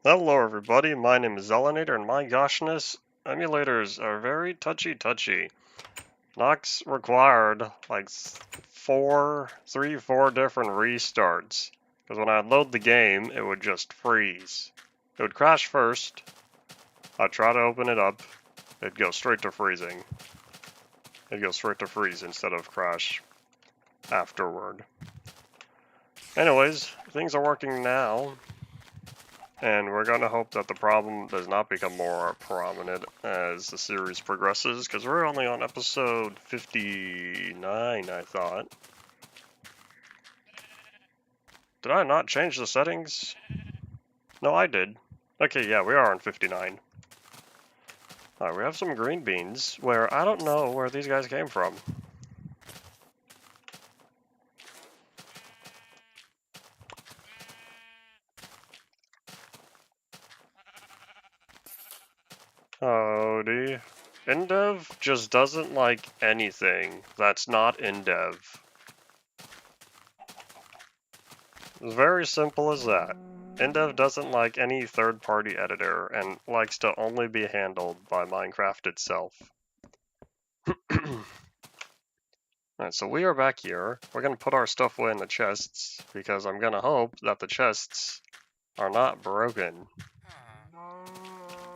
Hello everybody, my name is Zelinator, and my goshness, emulators are very touchy. Nox required like 4 different restarts, because when I load the game, it would just freeze. It would crash first, I'd try to open it up, it'd go straight to freezing. It'd go straight to freeze instead of crash afterward. Anyways, things are working now. And we're going to hope that the problem does not become more prominent as the series progresses, because we're only on episode 59, I thought. Did I not change the settings? No, I did. Okay, yeah, we are on 59. Alright, we have some green beans, where I don't know where these guys came from. Howdy. InDev just doesn't like anything that's not InDev. It's very simple as that. InDev doesn't like any third-party editor and likes to only be handled by Minecraft itself. Alright, so we are back here. We're going to put our stuff away in the chests, because I'm going to hope that the chests are not broken.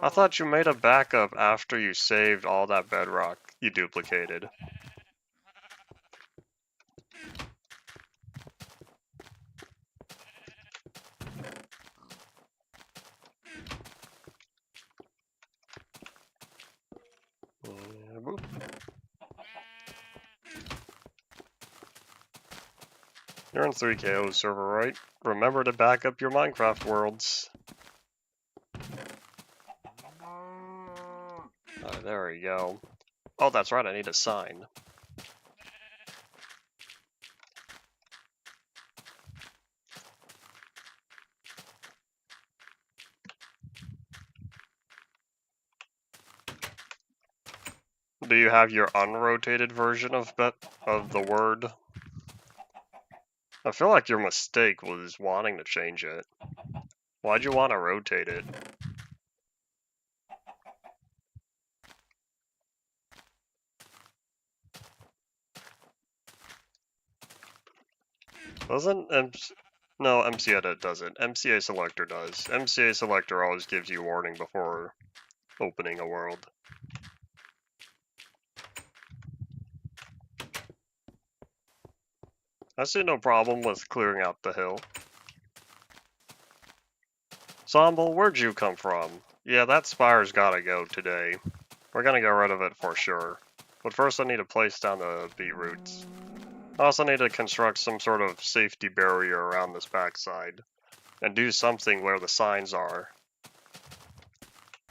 I thought you made a backup after you saved all that bedrock you duplicated. Boop. You're in 3KO server, right? Remember to back up your Minecraft worlds. There we go. Oh, that's right, I need a sign. Do you have your unrotated version of the word? I feel like your mistake was wanting to change it. Why'd you want to rotate it? Doesn't No, MC Edit doesn't. MCA Selector does. MCA Selector always gives you warning before opening a world. I see no problem with clearing out the hill. Somble, where'd you come from? Yeah, that spire's gotta go today. We're gonna get rid of it for sure. But first I need to place down the beetroots. I also need to construct some sort of safety barrier around this backside. And do something where the signs are.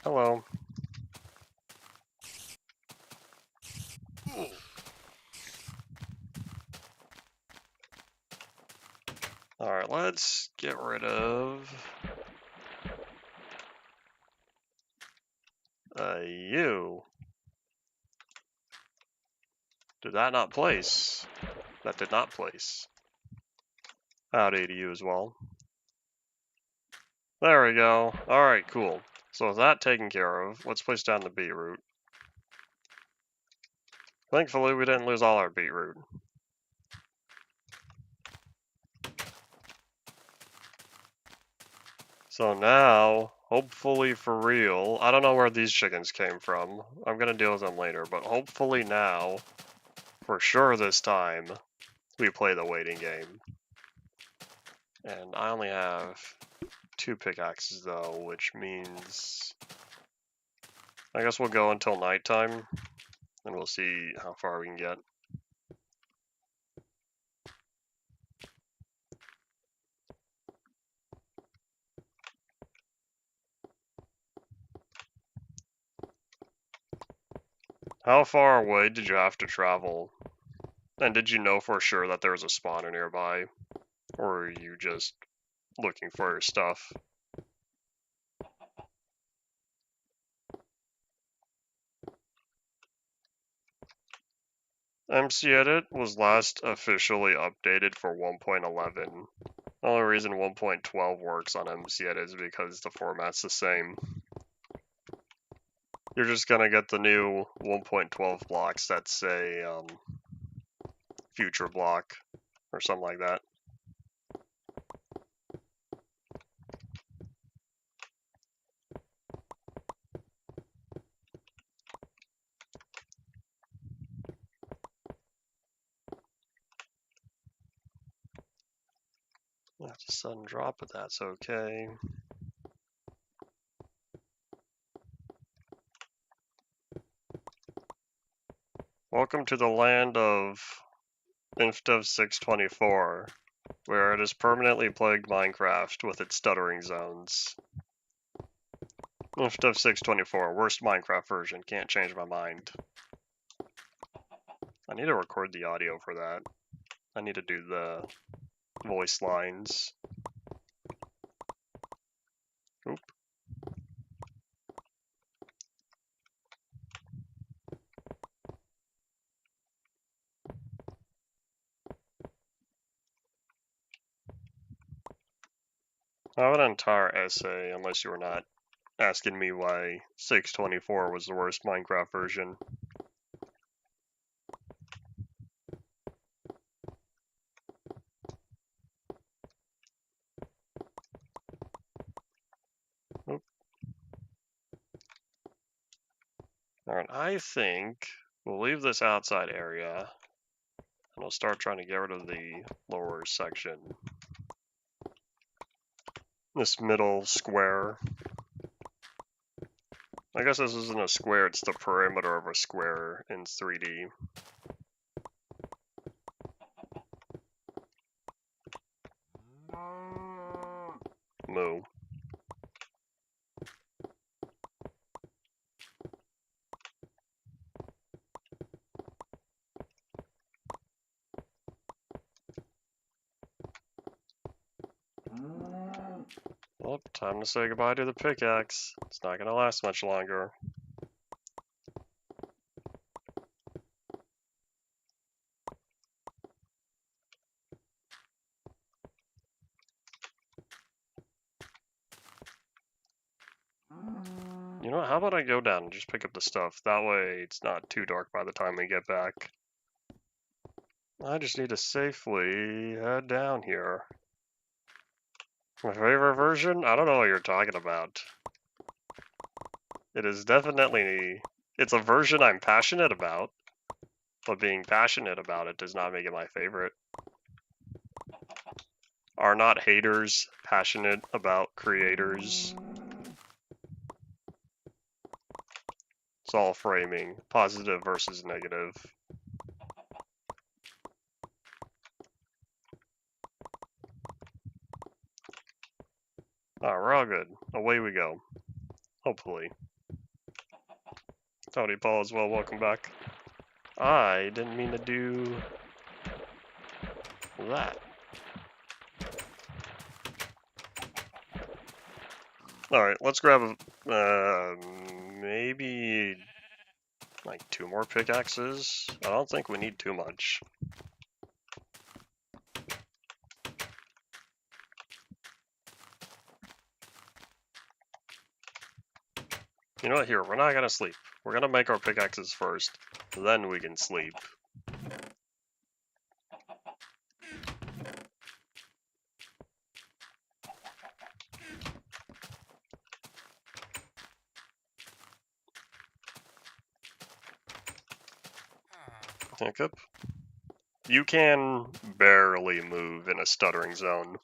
Hello. Alright, let's get rid of... you. Did that not place? That did not place. Howdy to you as well. There we go. Alright, cool. So with that taken care of, let's place down the beetroot. Thankfully, we didn't lose all our beetroot. So now, hopefully for real, I don't know where these chickens came from. I'm gonna deal with them later, but hopefully now, for sure this time, we play the waiting game. And I only have 2 pickaxes though, which means I guess we'll go until nighttime, and we'll see how far we can get. How far away did you have to travel? And did you know for sure that there was a spawner nearby? Or were you just looking for your stuff? MC Edit was last officially updated for 1.11. The only reason 1.12 works on MCN is because the format's the same. You're just gonna get the new 1.12 blocks that say future block or something like that. That's a sudden drop, but that's okay. Welcome to the land of Infdev 624, where it has permanently plagued Minecraft with its stuttering zones. Infdev 624, worst Minecraft version, can't change my mind. I need to record the audio for that. I need to do the voice lines. Oop. I have an entire essay, unless you were not asking me why 624 was the worst Minecraft version. Oop. Alright, I think we'll leave this outside area, and we'll start trying to get rid of the lower section. This middle square. I guess this isn't a square, it's the perimeter of a square in 3D. Moo. Well, time to say goodbye to the pickaxe. It's not gonna last much longer. You know what, how about I go down and just pick up the stuff? That way it's not too dark by the time we get back. I just need to safely head down here. My favorite version? I don't know what you're talking about. It is definitely... It's a version I'm passionate about, but being passionate about it does not make it my favorite. Are not haters passionate about creators? It's all framing, positive versus negative. Alright, we're all good. Away we go. Hopefully. Tony Paul as well, welcome back. I didn't mean to do that. Alright, let's grab maybe like 2 more pickaxes. I don't think we need too much. You know what, here, we're not gonna sleep. We're gonna make our pickaxes first, then we can sleep. Hiccup. You can barely move in a stuttering zone.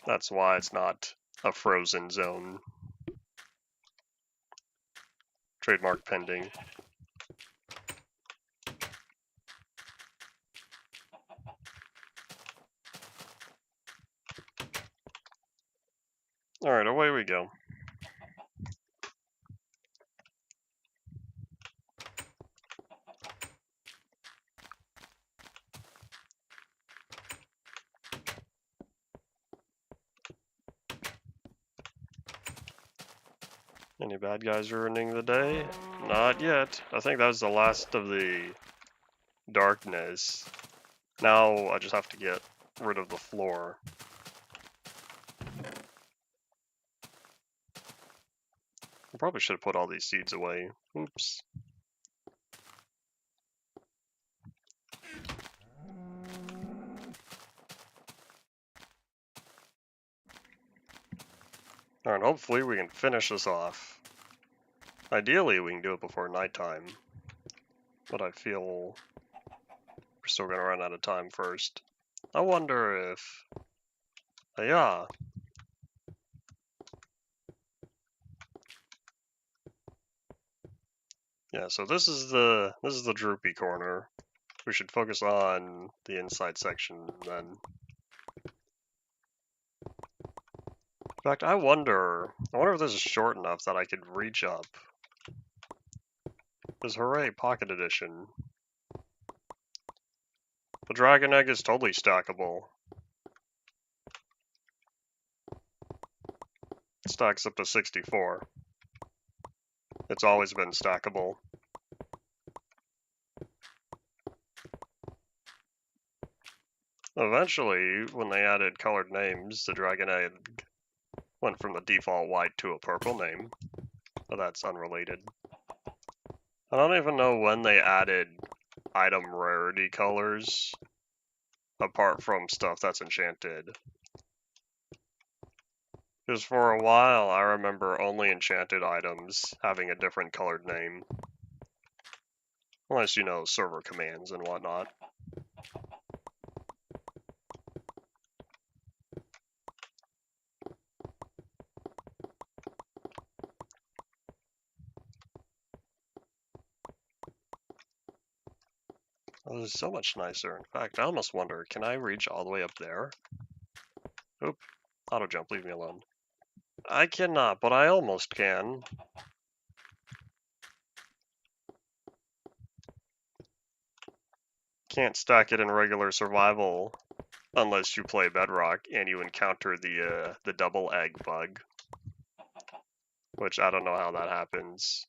That's why it's not a frozen zone. Trademark pending. Alright, away we go. Any bad guys ruining the day? Not yet. I think that was the last of the darkness. Now I just have to get rid of the floor. I probably should have put all these seeds away. Oops. Alright, hopefully we can finish this off. Ideally, we can do it before nighttime. But I feel we're still gonna run out of time first. I wonder if... Yeah. Yeah, so this is the droopy corner. We should focus on the inside section then. In fact, I wonder if this is short enough that I could reach up. Because hooray, Pocket Edition. The Dragon Egg is totally stackable. It stacks up to 64. It's always been stackable. Eventually, when they added colored names, the Dragon Egg went from the default white to a purple name. But that's unrelated. I don't even know when they added item rarity colors, apart from stuff that's enchanted. Because for a while, I remember only enchanted items having a different colored name. Unless you know server commands and whatnot. Oh, this is so much nicer. In fact, I almost wonder, can I reach all the way up there? Oop. Auto jump, leave me alone. I cannot, but I almost can. Can't stack it in regular survival unless you play Bedrock and you encounter the double egg bug. Which I don't know how that happens.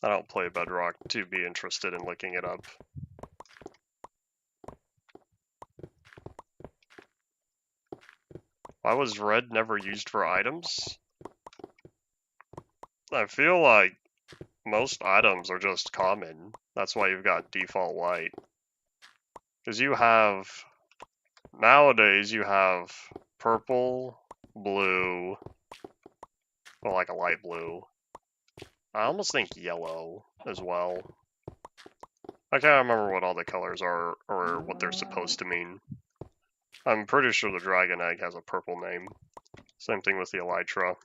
I don't play Bedrock to be interested in looking it up. Why was red never used for items? I feel like most items are just common. That's why you've got default white. Because you have... Nowadays you have purple, blue, or like a light blue. I almost think yellow as well. I can't remember what all the colors are or what they're supposed to mean. I'm pretty sure the Dragon Egg has a purple name. Same thing with the Elytra.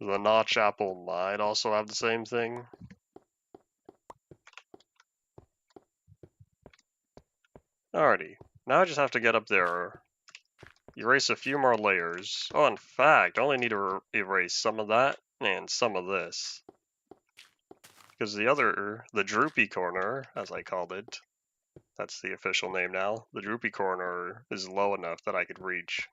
The Notch Apple might also have the same thing. Alrighty, now I just have to get up there, erase a few more layers. Oh, in fact, I only need to erase some of that and some of this. Because the droopy corner, as I called it, that's the official name now, the droopy corner is low enough that I could reach.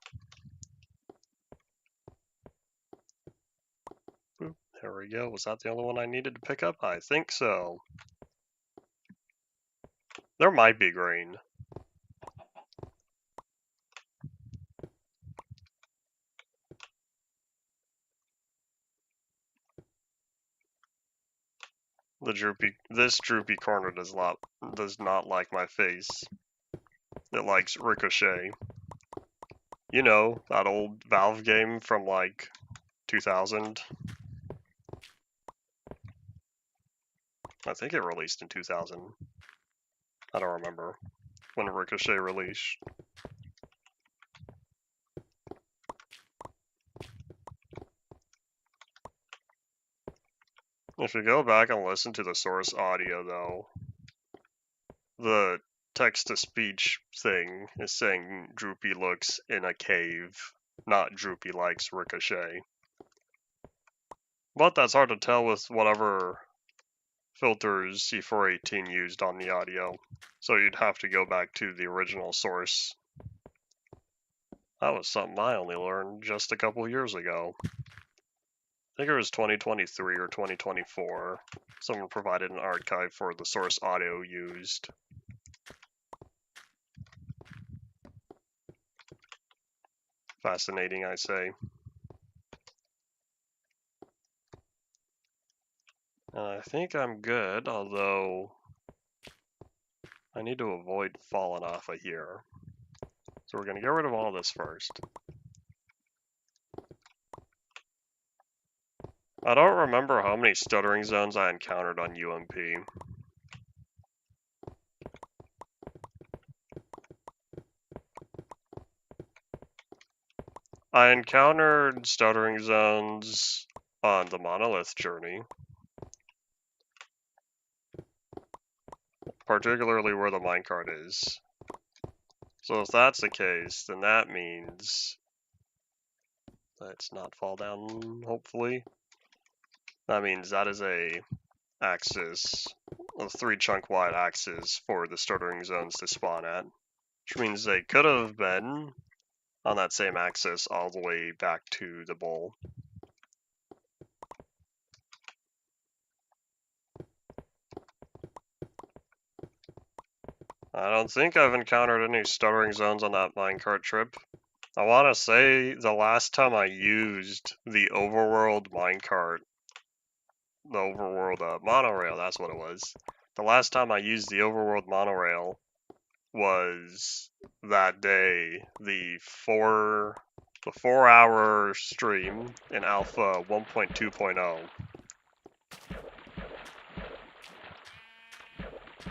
Boop, there we go. Was that the only one I needed to pick up? I think so. There might be green. This droopy corner does not like my face. It likes Ricochet. You know, that old Valve game from like 2000. I think it released in 2000. I don't remember when Ricochet released. If you go back and listen to the source audio though, the text-to-speech thing is saying Droopy looks in a cave, not Droopy likes Ricochet. But that's hard to tell with whatever filters C418 used on the audio, so you'd have to go back to the original source. That was something I only learned just a couple years ago. think it was 2023 or 2024. Someone provided an archive for the source audio used. Fascinating, I say. I think I'm good, although I need to avoid falling off of here. So we're going to get rid of all this first. I don't remember how many stuttering zones I encountered on UMP. I encountered stuttering zones on the monolith journey, particularly where the minecart is. So if that's the case, then that means let's not fall down, hopefully. That means that is a axis, a 3-chunk wide axis for the stuttering zones to spawn at, which means they could have been on that same axis all the way back to the bowl. I don't think I've encountered any stuttering zones on that minecart trip. I want to say the last time I used the overworld minecart, the overworld monorail, that's what it was. The last time I used the overworld monorail was that day, the 4-hour stream in alpha 1.2.0.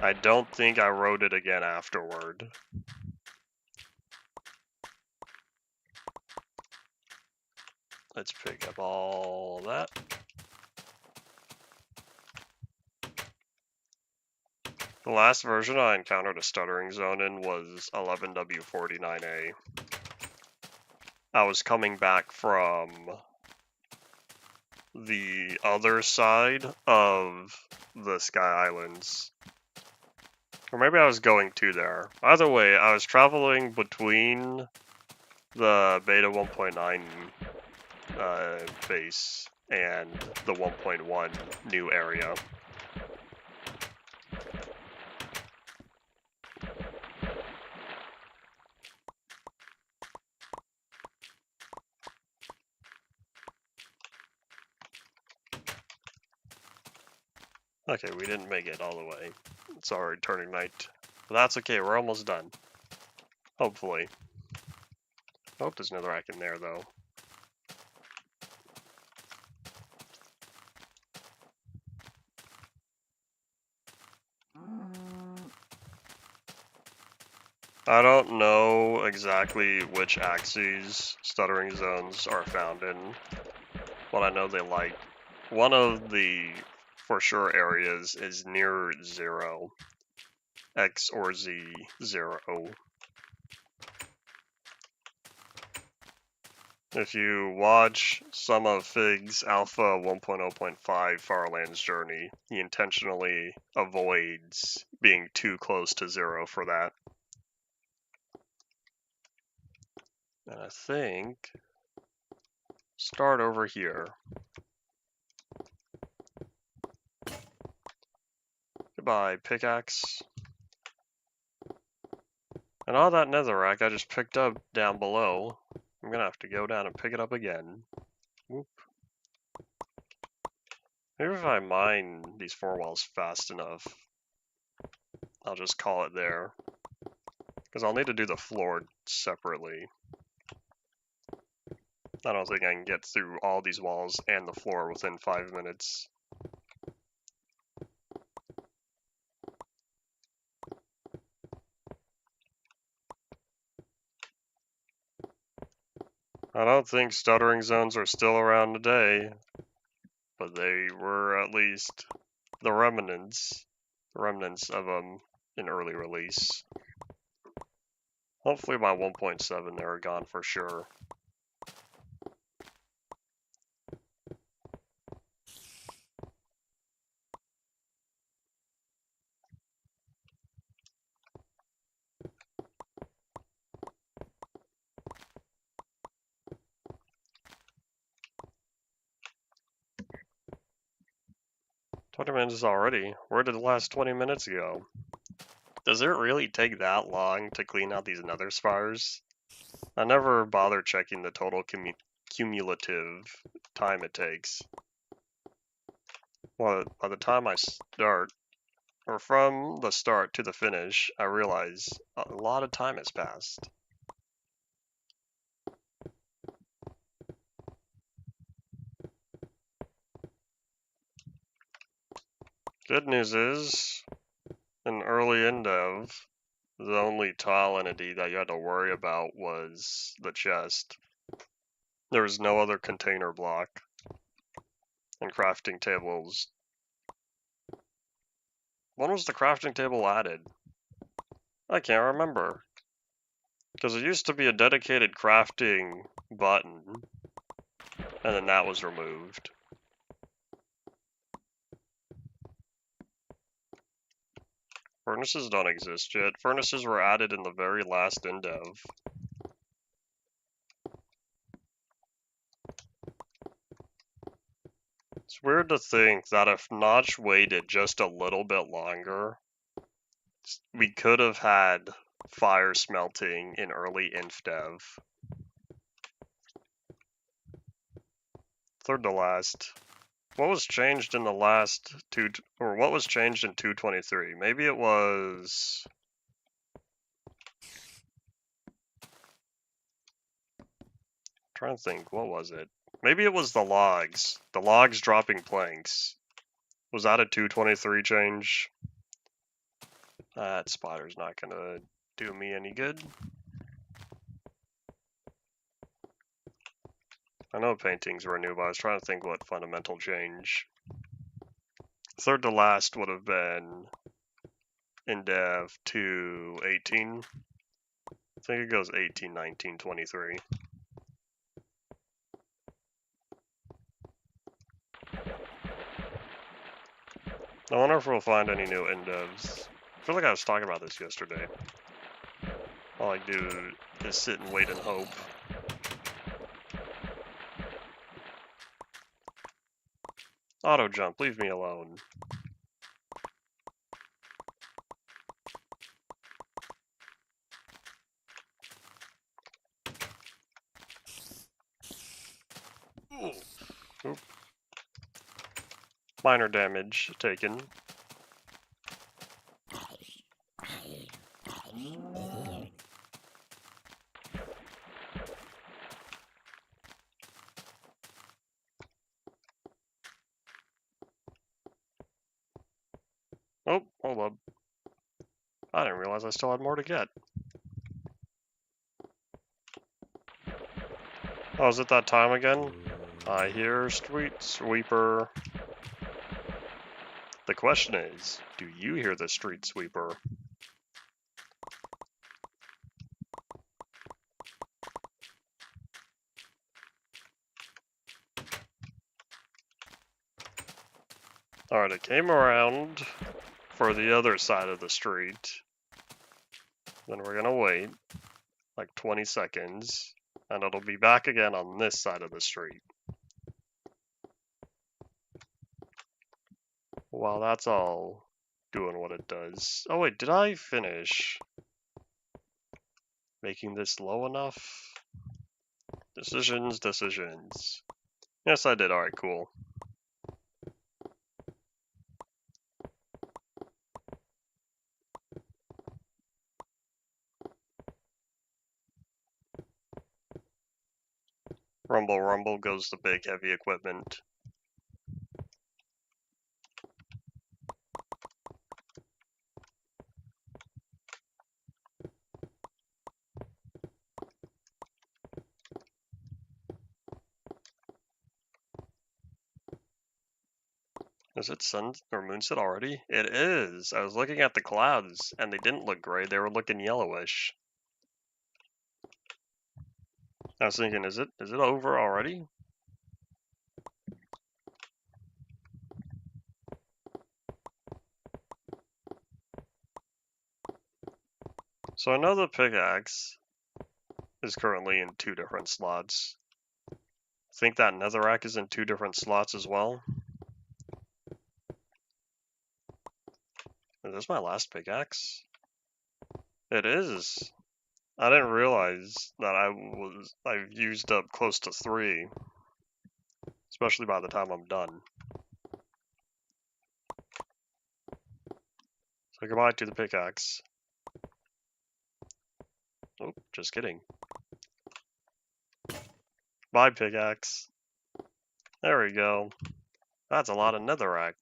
I don't think I rode it again afterward. Let's pick up all that. The last version I encountered a stuttering zone in was 11W49A. I was coming back from the other side of the Sky Islands. Or maybe I was going to there. Either way, I was traveling between the beta 1.9 base and the 1.1 new area. Okay, we didn't make it all the way. It's already turning night. But that's okay, we're almost done. Hopefully. I hope there's another rack in there, though. I don't know exactly which axes stuttering zones are found in, but I know they like. One of the for sure areas is near 0. X or Z 0. If you watch some of Fig's Alpha 1.0.5 Farlands journey, he intentionally avoids being too close to 0 for that. And I think start over here. Goodbye, pickaxe. And all that netherrack I just picked up down below, I'm gonna have to go down and pick it up again. Whoop. Maybe if I mine these 4 walls fast enough, I'll just call it there. Because I'll need to do the floor separately. I don't think I can get through all these walls and the floor within 5 minutes. I don't think stuttering zones are still around today, but they were at least the remnants of them in early release. Hopefully by 1.7 they were gone for sure. 20 minutes already. Where did the last 20 minutes go? Does it really take that long to clean out these nether spires? I never bother checking the total cumulative time it takes. Well, by the time I start, or from the start to the finish, I realize a lot of time has passed. Good news is, in early Endev, the only tile entity that you had to worry about was the chest. There was no other container block. And crafting tables. When was the crafting table added? I can't remember. Because it used to be a dedicated crafting button, and then that was removed. Furnaces don't exist yet. Furnaces were added in the very last Endev. It's weird to think that if Notch waited just a little bit longer, we could have had fire smelting in early InfDev. Third to last. What was changed in the last what was changed in 2.23? Maybe it was... I'm trying to think, what was it? Maybe it was the logs. The logs dropping planks. Was that a 2.23 change? That spider's not gonna do me any good. I know paintings were new, but I was trying to think what fundamental change. Third to last would have been Endev 2.18. I think it goes 18, 19, 23. I wonder if we'll find any new Endevs. I feel like I was talking about this yesterday. All I do is sit and wait and hope. Auto jump, leave me alone. Oop. Minor damage taken. Oh, hold up. I didn't realize I still had more to get. Oh, is it that time again? I hear street sweeper. The question is, do you hear the street sweeper? Alright, it came around for the other side of the street. Then we're gonna wait like 20 seconds, and it'll be back again on this side of the street. While that's all doing what it does. Oh wait, did I finish making this low enough? Decisions. Yes, I did. Alright, cool. Rumble, rumble goes the big heavy equipment. Is it sun or moonset already? It is. I was looking at the clouds and they didn't look gray, they were looking yellowish. I was thinking, is it over already? So I know the pickaxe is currently in 2 different slots. I think that netherrack is in 2 different slots as well. Is this my last pickaxe? It is. I didn't realize that I've used up close to 3. Especially by the time I'm done. So goodbye to the pickaxe. Oh, just kidding. Bye, pickaxe. There we go. That's a lot of netherrack.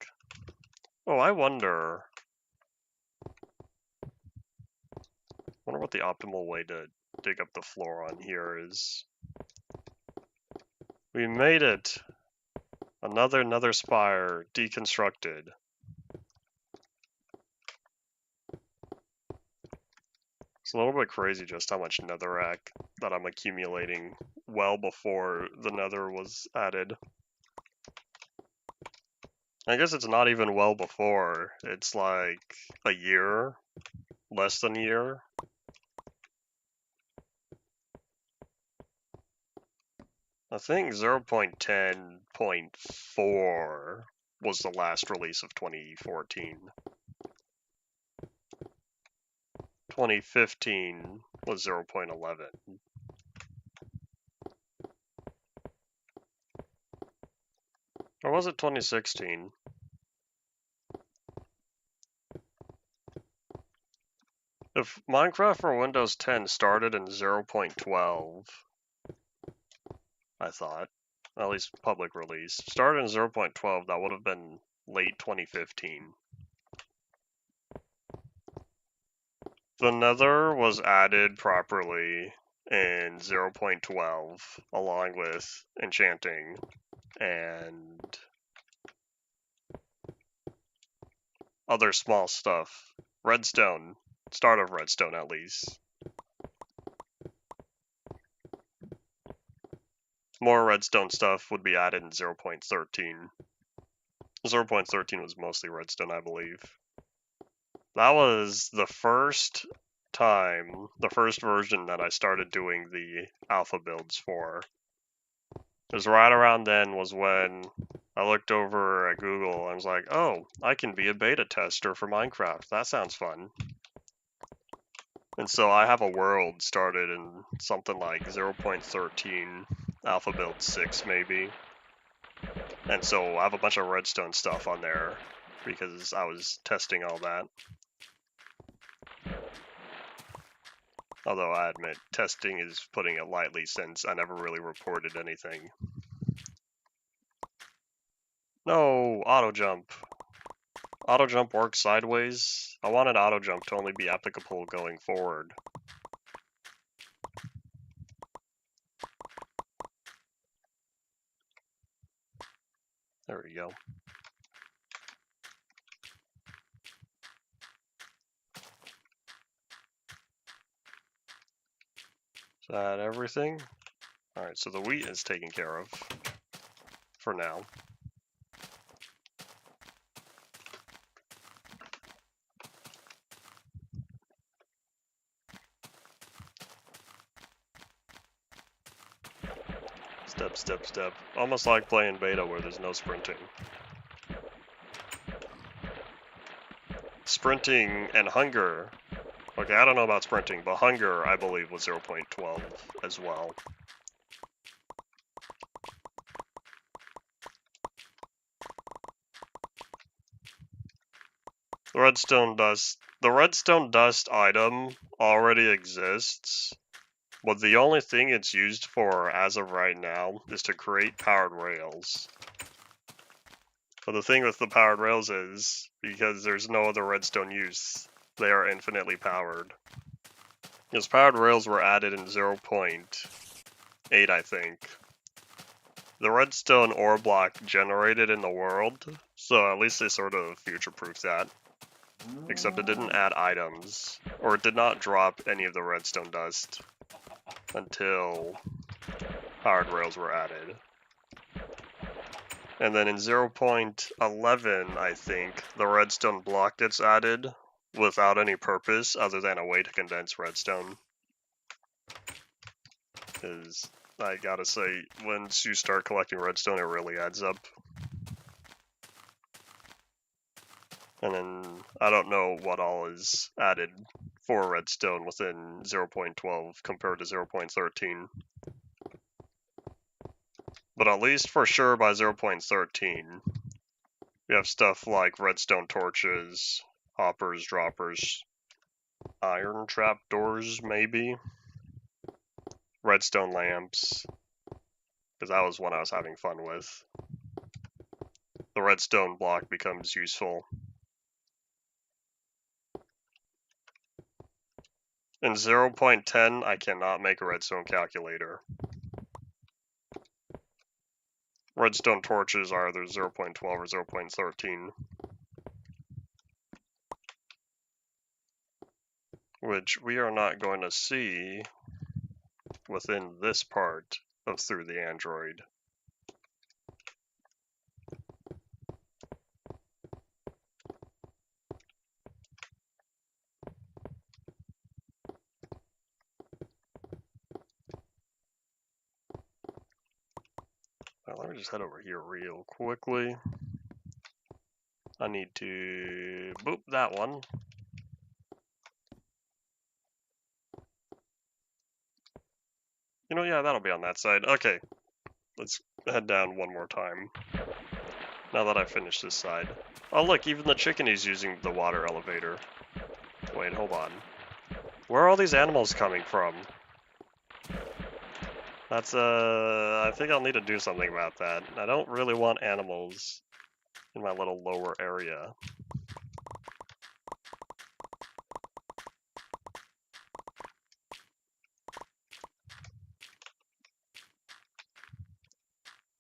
Oh, I wonder what the optimal way to dig up the floor on here is. We made it! Another nether spire deconstructed. It's a little bit crazy just how much netherrack that I'm accumulating well before the nether was added. I guess it's not even well before. It's like a year, less than a year. I think 0.10.4 was the last release of 2014. 2015 was 0.11. Or was it 2016? If Minecraft for Windows 10 started in 0.12, I thought, at least public release, started in 0.12, that would have been late 2015. The Nether was added properly in 0.12, along with enchanting and other small stuff. Redstone. Start of redstone, at least. More redstone stuff would be added in 0.13. 0.13 was mostly redstone, I believe. That was the first time, the first version that I started doing the alpha builds for. It was right around then was when I looked over at Google and was like, oh, I can be a beta tester for Minecraft. That sounds fun. And so I have a world started in something like 0.13, alpha build 6 maybe. And so I have a bunch of redstone stuff on there because I was testing all that. Although I admit, testing is putting it lightly since I never really reported anything. No, auto jump. Auto jump works sideways. I wanted auto jump to only be applicable going forward. There we go. Is that everything? Alright, so the wheat is taken care of. For now. Step, step, step. Almost like playing beta where there's no sprinting. Sprinting and hunger. Okay, I don't know about sprinting, but hunger, I believe, was 0.12 as well. The redstone dust item already exists, but the only thing it's used for as of right now is to create powered rails. But the thing with the powered rails is, because there's no other redstone use, they are infinitely powered. Because powered rails were added in 0.8, I think. The redstone ore block generated in the world, so at least they sort of future-proofed that. Except it didn't add items, or it did not drop any of the redstone dust until powered rails were added. And then in 0.11, I think, the redstone block gets added without any purpose other than a way to condense redstone. Because I gotta say, once you start collecting redstone, it really adds up. And then I don't know what all is added for redstone within 0.12 compared to 0.13. But at least for sure by 0.13, we have stuff like redstone torches, hoppers, droppers, iron trapdoors maybe, redstone lamps, because that was one I was having fun with. The redstone block becomes useful. In 0.10, I cannot make a redstone calculator. Redstone torches are either 0.12 or 0.13. Which we are not going to see within this part of Through the Android. Well, let me just head over here real quickly. I need to boop that one. You know, yeah, that'll be on that side. Okay, let's head down one more time. Now that I finished this side. Oh look, even the chicken is using the water elevator. Wait, hold on. Where are all these animals coming from? That's, I think I'll need to do something about that. I don't really want animals in my little lower area.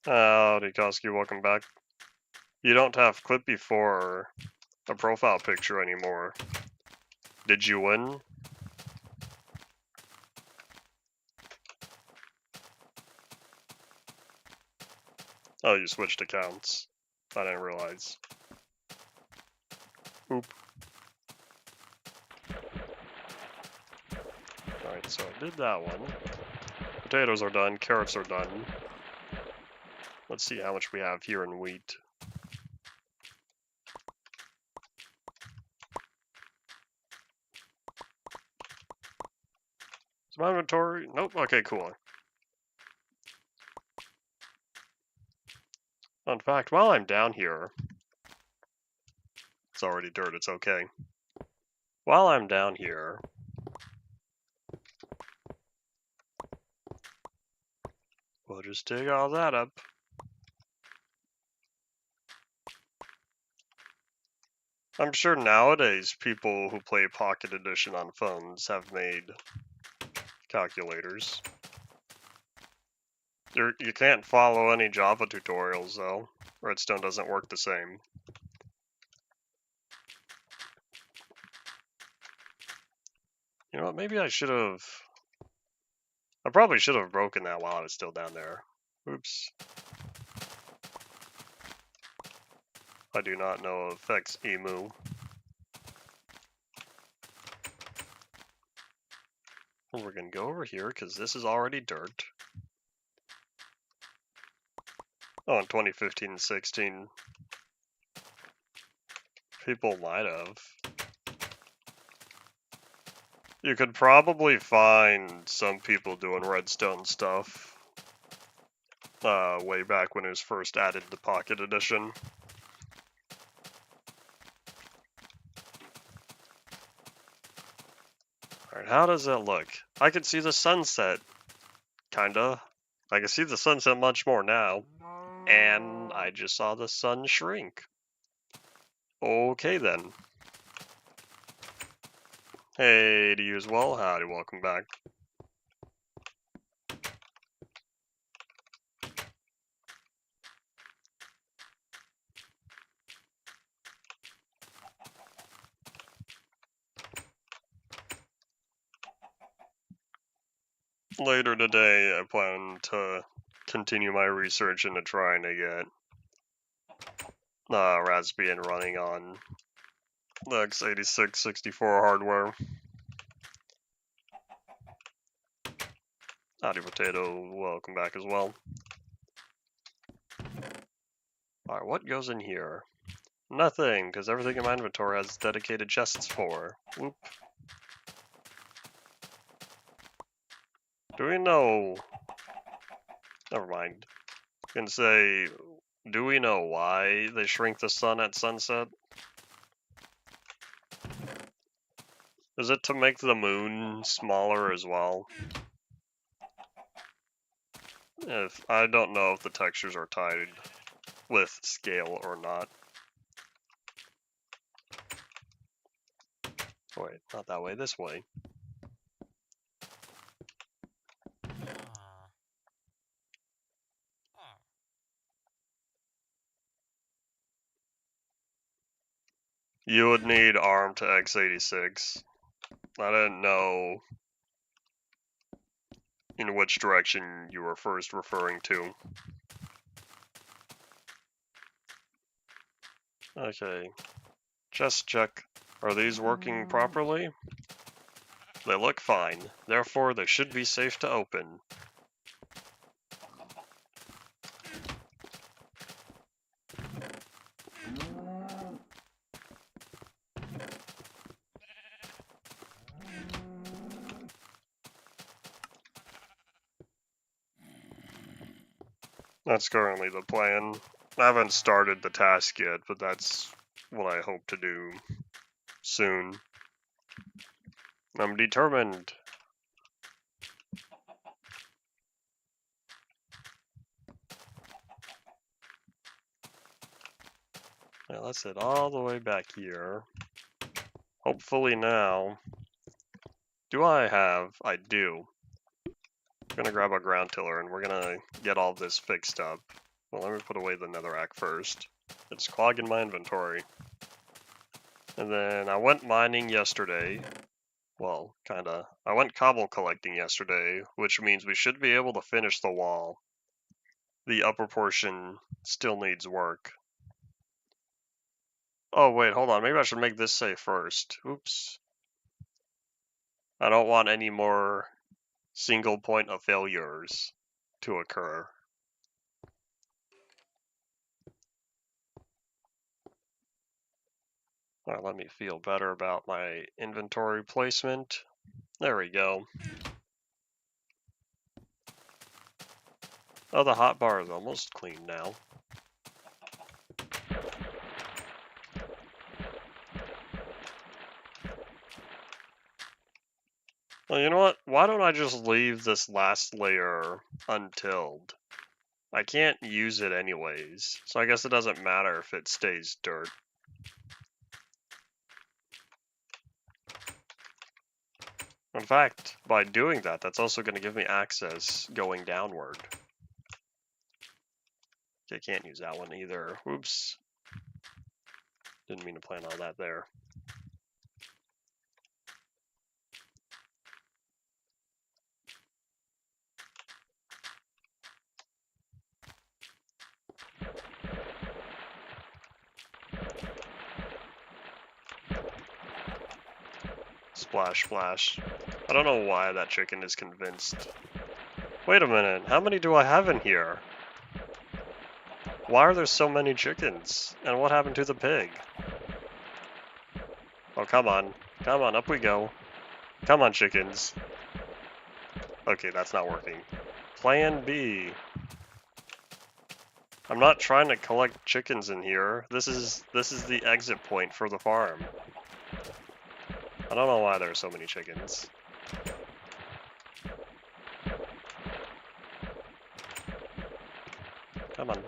Howdy, Koski, welcome back. You don't have Clippy for a profile picture anymore. Did you win? Oh, you switched accounts. I didn't realize. Oop. Alright, so I did that one. Potatoes are done, carrots are done. Let's see how much we have here in wheat. Is my inventory? Nope, okay, cool. In fact, while I'm down here, it's already dirt, it's okay. While I'm down here, we'll just dig all that up. I'm sure nowadays people who play Pocket Edition on phones have made calculators. You can't follow any Java tutorials though. Redstone doesn't work the same. You know what, maybe I probably should have broken that while I was still down there. Oops. I do not know affects emu. We're gonna go over here because this is already dirt. Oh, in 2015 and 16, people might have. You could probably find some people doing redstone stuff way back when it was first added to Pocket Edition. Alright, how does that look? I can see the sunset, kinda. I can see the sunset much more now. And I just saw the sun shrink. Okay then. Hey to you as well, howdy, welcome back. Later today, I plan to continue my research into trying to get Raspbian running on the x86-64 hardware. Howdy Potato, welcome back as well. Alright, what goes in here? Nothing, because everything in my inventory has dedicated chests for. Whoop. Do we know? Never mind. I can say, do we know why they shrink the sun at sunset? Is it to make the moon smaller as well? If I don't know if the textures are tied with scale or not. Wait, not that way, this way. You would need ARM to x86. I didn't know in which direction you were first referring to. Okay, just check. Are these working properly? They look fine, therefore they should be safe to open. That's currently the plan. I haven't started the task yet, but that's what I hope to do soon. I'm determined. Now let's head all the way back here. Hopefully now. Do I have? I do. I'm gonna grab a ground tiller and we're gonna get all this fixed up. Well, let me put away the netherrack first. It's clogging my inventory. And then I went mining yesterday. Well, kinda. I went cobble collecting yesterday, which means we should be able to finish the wall. The upper portion still needs work. Oh wait, hold on. Maybe I should make this safe first. Oops. I don't want any more single point of failures to occur. Alright, let me feel better about my inventory placement. There we go. Oh, the hotbar is almost clean now. Well, you know what? Why don't I just leave this last layer untilled? I can't use it anyways, so I guess it doesn't matter if it stays dirt. In fact, by doing that, that's also going to give me access going downward. Okay, can't use that one either. Oops. Didn't mean to plant all that there. Splash, splash. I don't know why that chicken is convinced. Wait a minute, how many do I have in here? Why are there so many chickens? And what happened to the pig? Oh, come on. Come on, up we go. Come on, chickens. Okay, that's not working. Plan B. I'm not trying to collect chickens in here. This is the exit point for the farm. I don't know why there are so many chickens. Come on.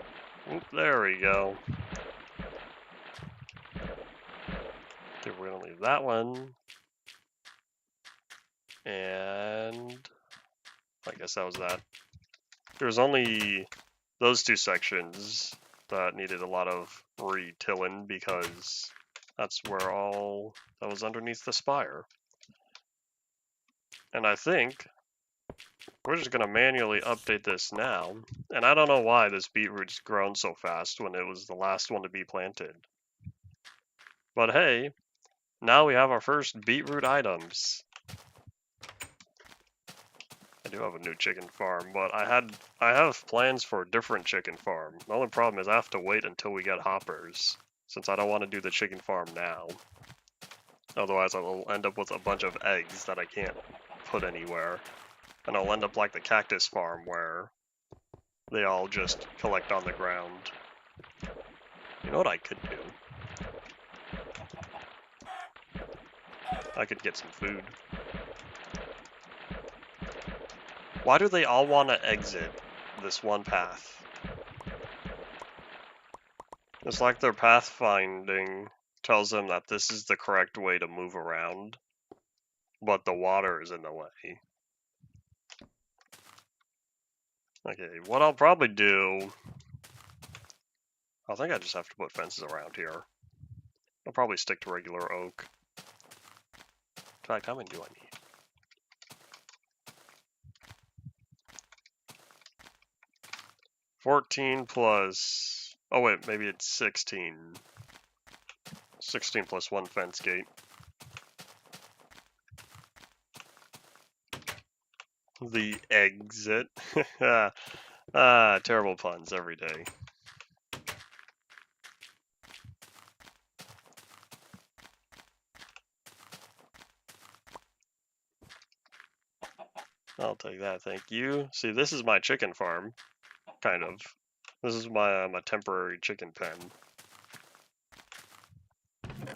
Oop, there we go. Okay, we're gonna leave that one. And I guess that was that. There's only those two sections that needed a lot of retilling because that's where all that was underneath the spire. And I think we're just going to manually update this now. And I don't know why this beetroot's grown so fast when it was the last one to be planted. But hey, now we have our first beetroot items. I do have a new chicken farm, but I have plans for a different chicken farm. The only problem is I have to wait until we get hoppers. since I don't want to do the chicken farm now. Otherwise I will end up with a bunch of eggs that I can't put anywhere. And I'll end up like the cactus farm where they all just collect on the ground. You know what I could do? I could get some food. Why do they all want to exit this one path? It's like their pathfinding tells them that this is the correct way to move around, but the water is in the way. Okay, what I'll probably do... I think I just have to put fences around here. I'll probably stick to regular oak. In fact, how many do I need? 14 plus... Oh wait, maybe it's 16. 16 plus 1 fence gate. The exit. Terrible puns every day. I'll take that, thank you. See, this is my chicken farm, kind of. This is my temporary chicken pen.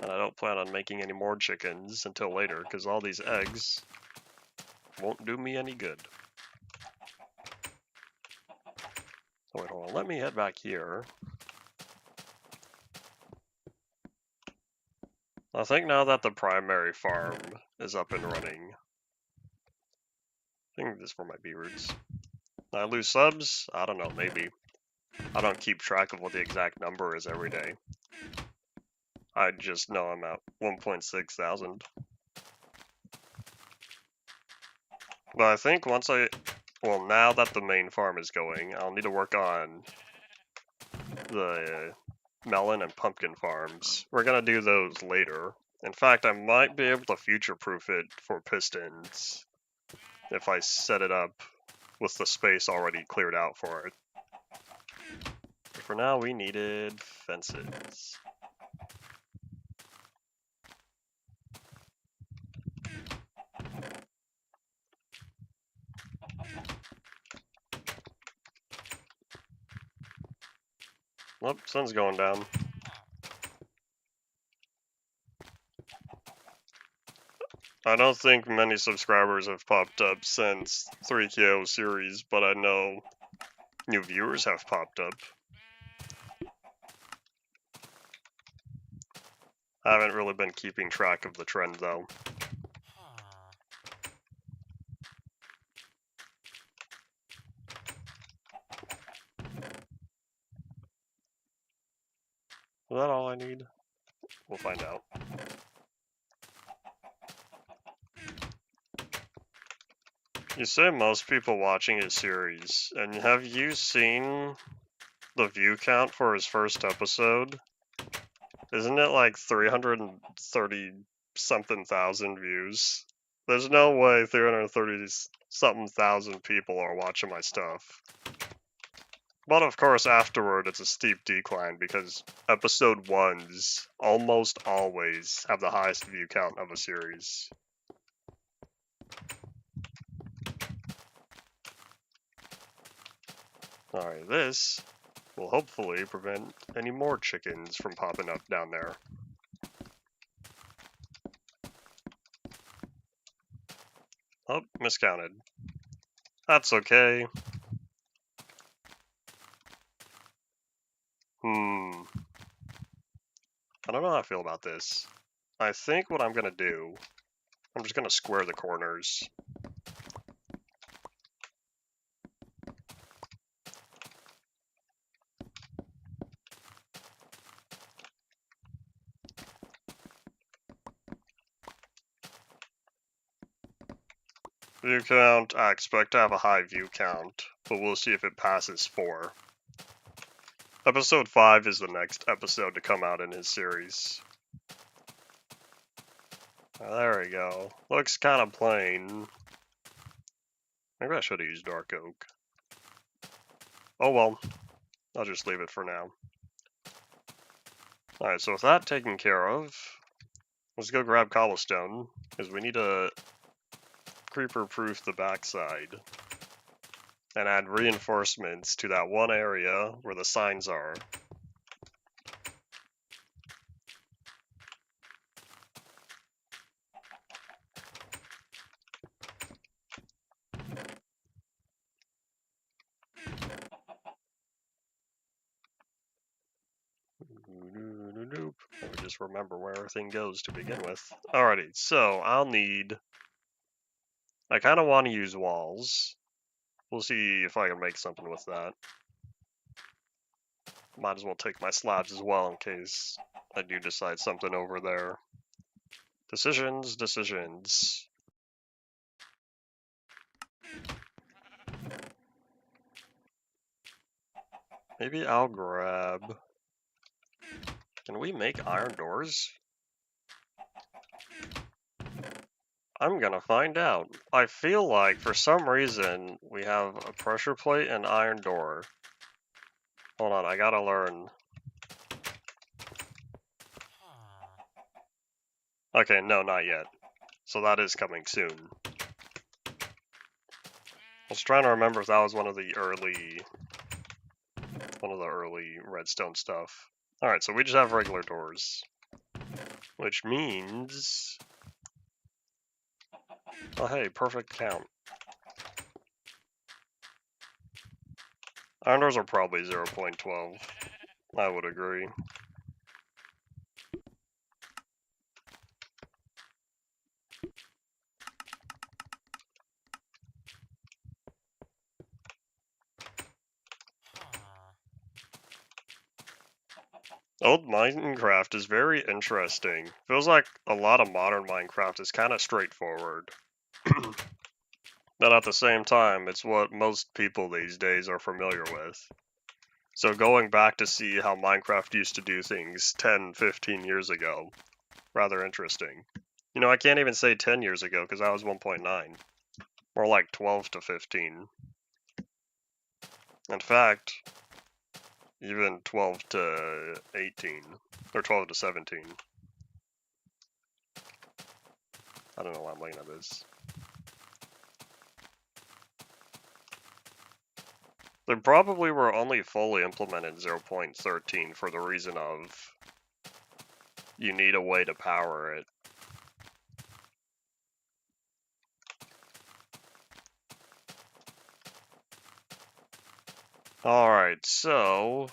And I don't plan on making any more chickens until later, because all these eggs won't do me any good. Oh, wait, hold on. Let me head back here. I think now that the primary farm is up and running, I think this is for my beetroots. I lose subs? I don't know, maybe. I don't keep track of what the exact number is every day. I just know I'm at 1.6 thousand. But I think once well, now that the main farm is going, I'll need to work on the melon and pumpkin farms. We're gonna do those later. In fact, I might be able to future-proof it for pistons if I set it up with the space already cleared out for it. But for now, we needed fences. Well, sun's going down. I don't think many subscribers have popped up since 3KO series, but I know new viewers have popped up. I haven't really been keeping track of the trend though. Is that all I need? We'll find out. You say most people watching his series, and have you seen the view count for his first episode? Isn't it like 330 something thousand views? There's no way 330 something thousand people are watching my stuff. But of course afterward it's a steep decline because episode 1s almost always have the highest view count of a series. Alright, this will hopefully prevent any more chickens from popping up down there. Oh, miscounted. That's okay. I don't know how I feel about this. I think what I'm gonna do, I'm just gonna square the corners. View count, I expect to have a high view count, but we'll see if it passes 4. Episode 5 is the next episode to come out in his series. There we go. Looks kind of plain. Maybe I should have used dark oak. Oh well, I'll just leave it for now. Alright, so with that taken care of, let's go grab cobblestone, because we need to creeper-proof the backside. And add reinforcements to that one area where the signs are. Nope. Let me just remember where everything goes to begin with. Alrighty, so I'll need... I kind of want to use walls. We'll see if I can make something with that. Might as well take my slabs as well in case I do decide something over there. Decisions, decisions. Maybe I'll grab... Can we make iron doors? I'm gonna find out. I feel like, for some reason, we have a pressure plate and iron door. Hold on, I gotta learn. Okay, no, not yet. So that is coming soon. I was trying to remember if that was one of the early redstone stuff. Alright, so we just have regular doors. Which means... Oh hey, perfect count. Iron doors are probably 0.12. I would agree. Old Minecraft is very interesting. Feels like a lot of modern Minecraft is kind of straightforward. But at the same time, it's what most people these days are familiar with. So going back to see how Minecraft used to do things 10, 15 years ago, rather interesting. You know, I can't even say 10 years ago because I was 1.9. More like 12 to 15. In fact, even 12 to 18. Or 12 to 17. I don't know why I'm looking at this. They probably were only fully implemented 0.13 for the reason of you need a way to power it. Alright, so...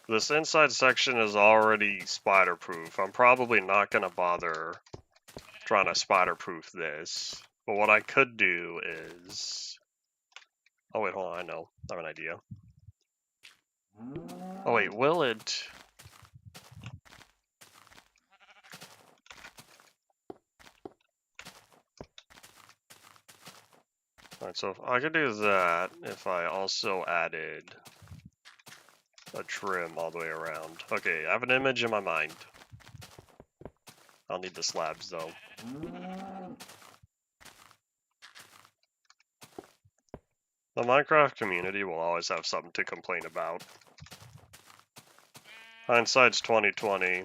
this inside section is already spider-proof. I'm probably not going to bother trying to spider-proof this. But what I could do is... Oh wait, hold on, I know. I have an idea. Oh wait, will it... Alright, so if I could do that, if I also added a trim all the way around. Okay, I have an image in my mind. I'll need the slabs though. The Minecraft community will always have something to complain about. Hindsight's 2020.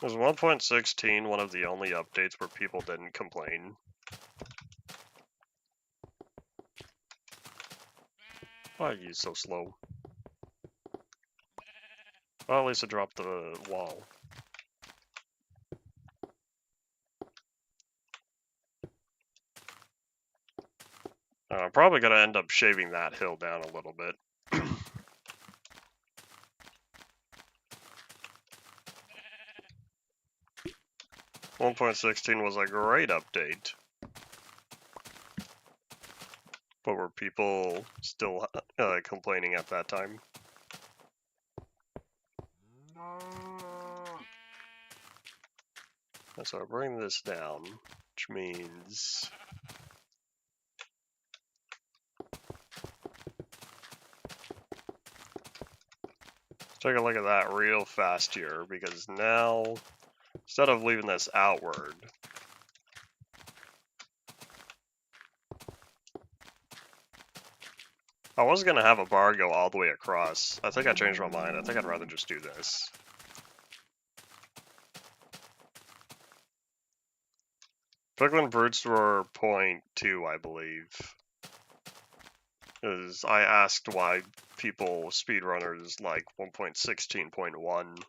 Was 1.16 one of the only updates where people didn't complain? Why are you so slow? Well, at least it dropped the wall. I'm probably going to end up shaving that hill down a little bit. 1.16 was a great update. But were people still complaining at that time? So I bring this down, which means... Let's take a look at that real fast here, because now, instead of leaving this outward, I was gonna have a bar go all the way across. I think I changed my mind. I think I'd rather just do this. Piglin Brutes were 0.2, I believe. Because I asked why people, speedrunners, like 1.16.1,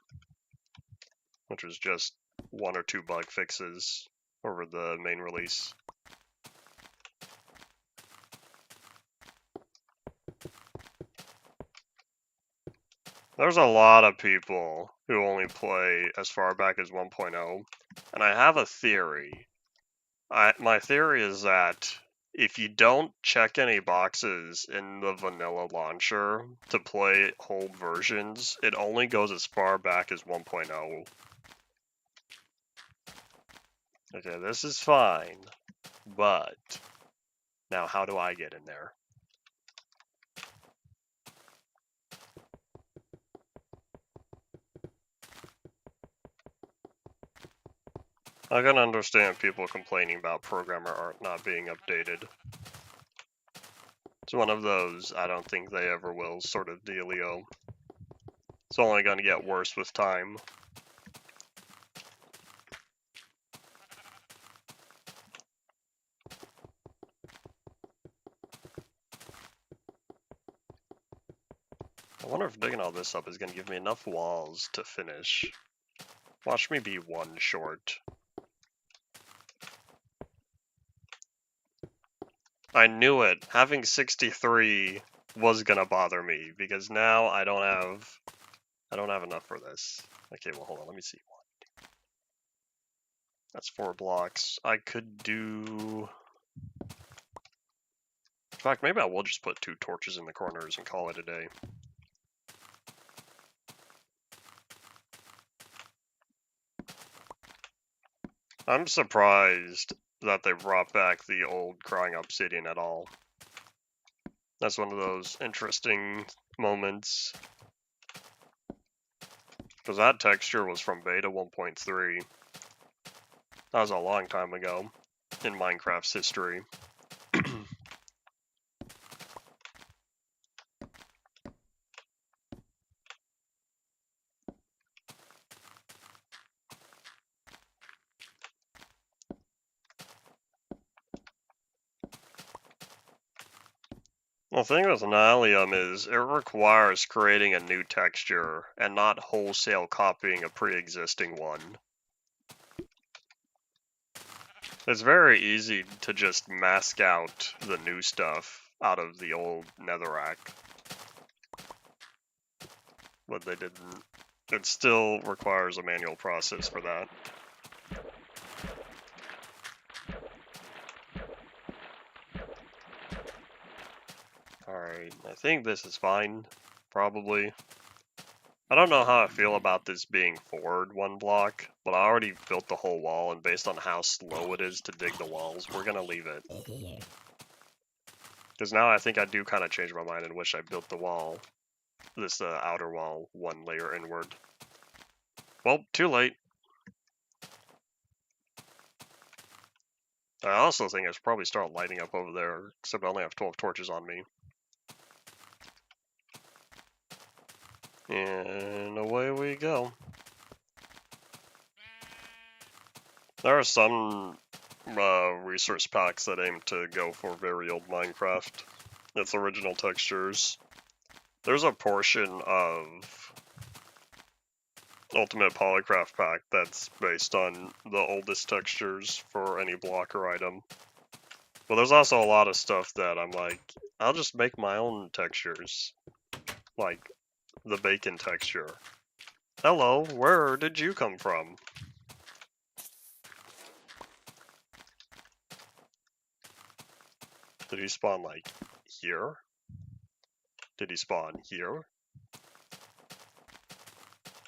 which was just 1 or 2 bug fixes over the main release. There's a lot of people who only play as far back as 1.0, and I have a theory. My theory is that if you don't check any boxes in the vanilla launcher to play old versions, it only goes as far back as 1.0. Okay, this is fine, but now how do I get in there? I can understand people complaining about programmer art not being updated. It's one of those I don't think they ever will sort of dealio. It's only going to get worse with time. I wonder if digging all this up is going to give me enough walls to finish. Watch me be 1 short. I knew it. Having 63 was going to bother me because now I don't have enough for this. Okay, well hold on, let me see. That's 4 blocks. I could do... In fact, maybe I will just put 2 torches in the corners and call it a day. I'm surprised that they brought back the old crying obsidian at all. That's one of those interesting moments. Because that texture was from beta 1.3. That was a long time ago in Minecraft's history. The thing with Nylium is it requires creating a new texture and not wholesale copying a pre-existing one. It's very easy to just mask out the new stuff out of the old netherrack. But they didn't. It still requires a manual process for that. Alright, I think this is fine. Probably. I don't know how I feel about this being forward 1 block, but I already built the whole wall, and based on how slow it is to dig the walls, we're gonna leave it. Because now I think I do kind of change my mind and wish I built the wall, this outer wall, 1 layer inward. Well, too late. I also think I should probably start lighting up over there, except I only have 12 torches on me. And away we go. There are some resource packs that aim to go for very old Minecraft. Its original textures. There's a portion of Ultimate Polycraft pack that's based on the oldest textures for any block or item. But there's also a lot of stuff that I'm like, I'll just make my own textures. Like the bacon texture. Hello, where did you come from? Did he spawn like here? Did he spawn here?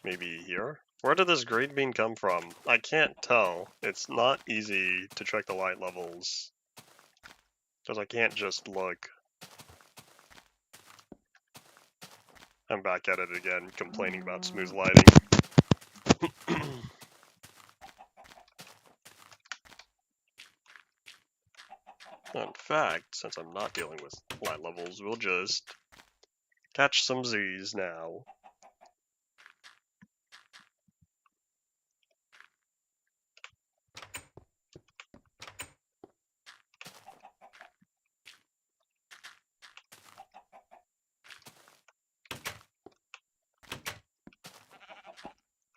Maybe here? Where did this green bean come from? I can't tell. It's not easy to check the light levels. Because I can't just look. I'm back at it again, complaining about smooth lighting. In fact, since I'm not dealing with light levels, we'll just catch some Z's now.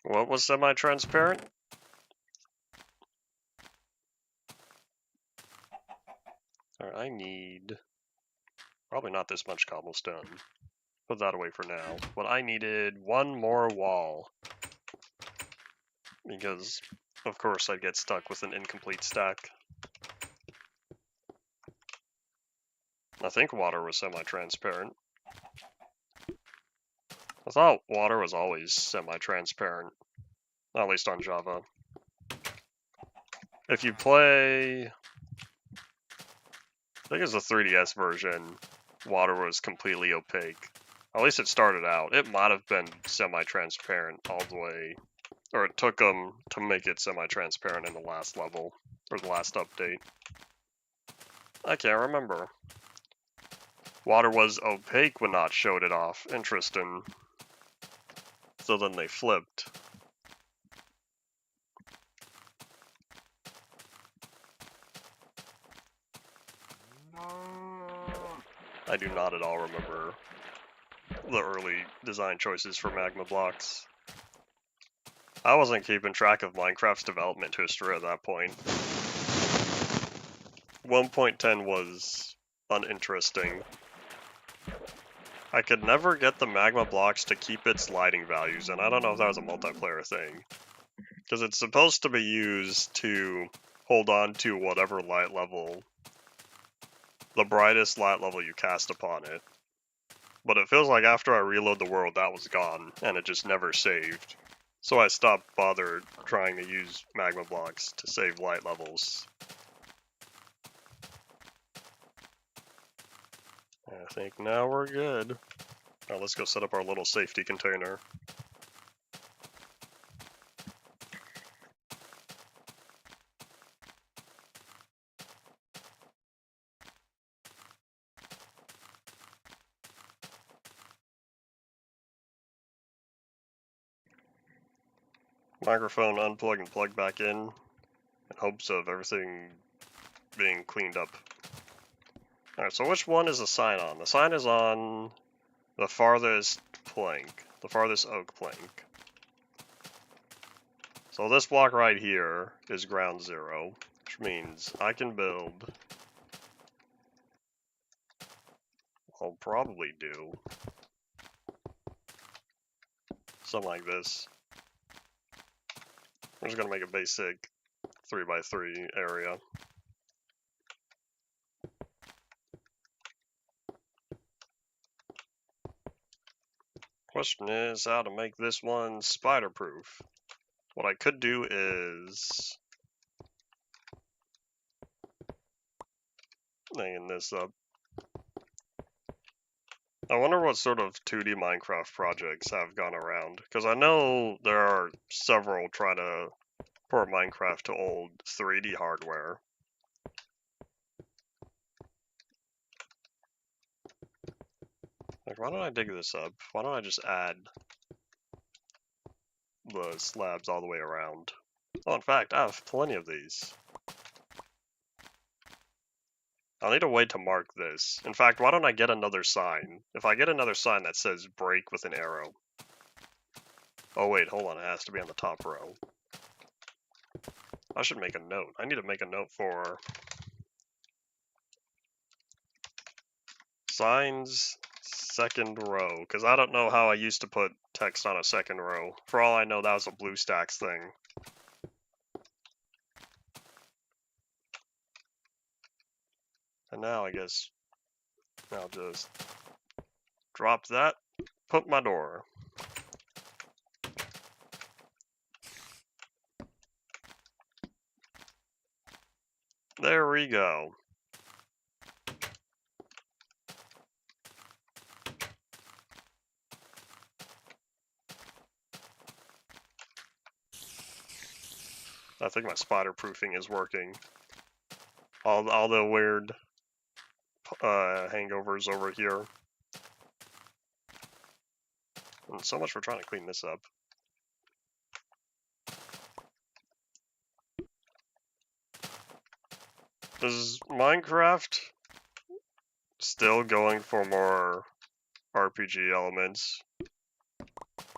What was semi-transparent? Alright, I need probably not this much cobblestone. Put that away for now. But I needed one more wall. Because, of course, I'd get stuck with an incomplete stack. I think water was semi-transparent. I thought water was always semi-transparent. At least on Java. If you play... I think it's the 3DS version, water was completely opaque. At least it started out. It might have been semi-transparent all the way, or it took them to make it semi-transparent in the last level, or the last update. I can't remember. Water was opaque when not showed it off. Interesting. So then they flipped. I do not at all remember the early design choices for magma blocks. I wasn't keeping track of Minecraft's development history at that point. 1.10 was uninteresting. I could never get the magma blocks to keep its lighting values, and I don't know if that was a multiplayer thing. Because it's supposed to be used to hold on to whatever light level, the brightest light level you cast upon it. But it feels like after I reload the world, that was gone, and it just never saved. So I stopped bothered trying to use magma blocks to save light levels. I think now we're good. Now let's go set up our little safety container. Microphone unplug and plug back in hopes of everything being cleaned up. Alright, so which one is the sign on? The sign is on the farthest plank, the farthest oak plank. So this block right here is ground zero, which means I can build... I'll probably do something like this. I'm just gonna make a basic 3x3 area. Question is how to make this one spider proof. What I could do is hanging this up. I wonder what sort of 2D Minecraft projects have gone around, because I know there are several trying to port Minecraft to old 3D hardware. Like, why don't I dig this up? Why don't I just add the slabs all the way around? Oh, in fact, I have plenty of these. I'll need a way to mark this. In fact, why don't I get another sign? If I get another sign that says break with an arrow. Oh wait, hold on, it has to be on the top row. I should make a note. I need to make a note for signs second row, because I don't know how I used to put text on a second row. For all I know, that was a BlueStacks thing. And now I guess I'll just drop that, put my door. There we go. I think my spider proofing is working. All the weird hangovers over here. And so much for trying to clean this up. Is Minecraft still going for more RPG elements,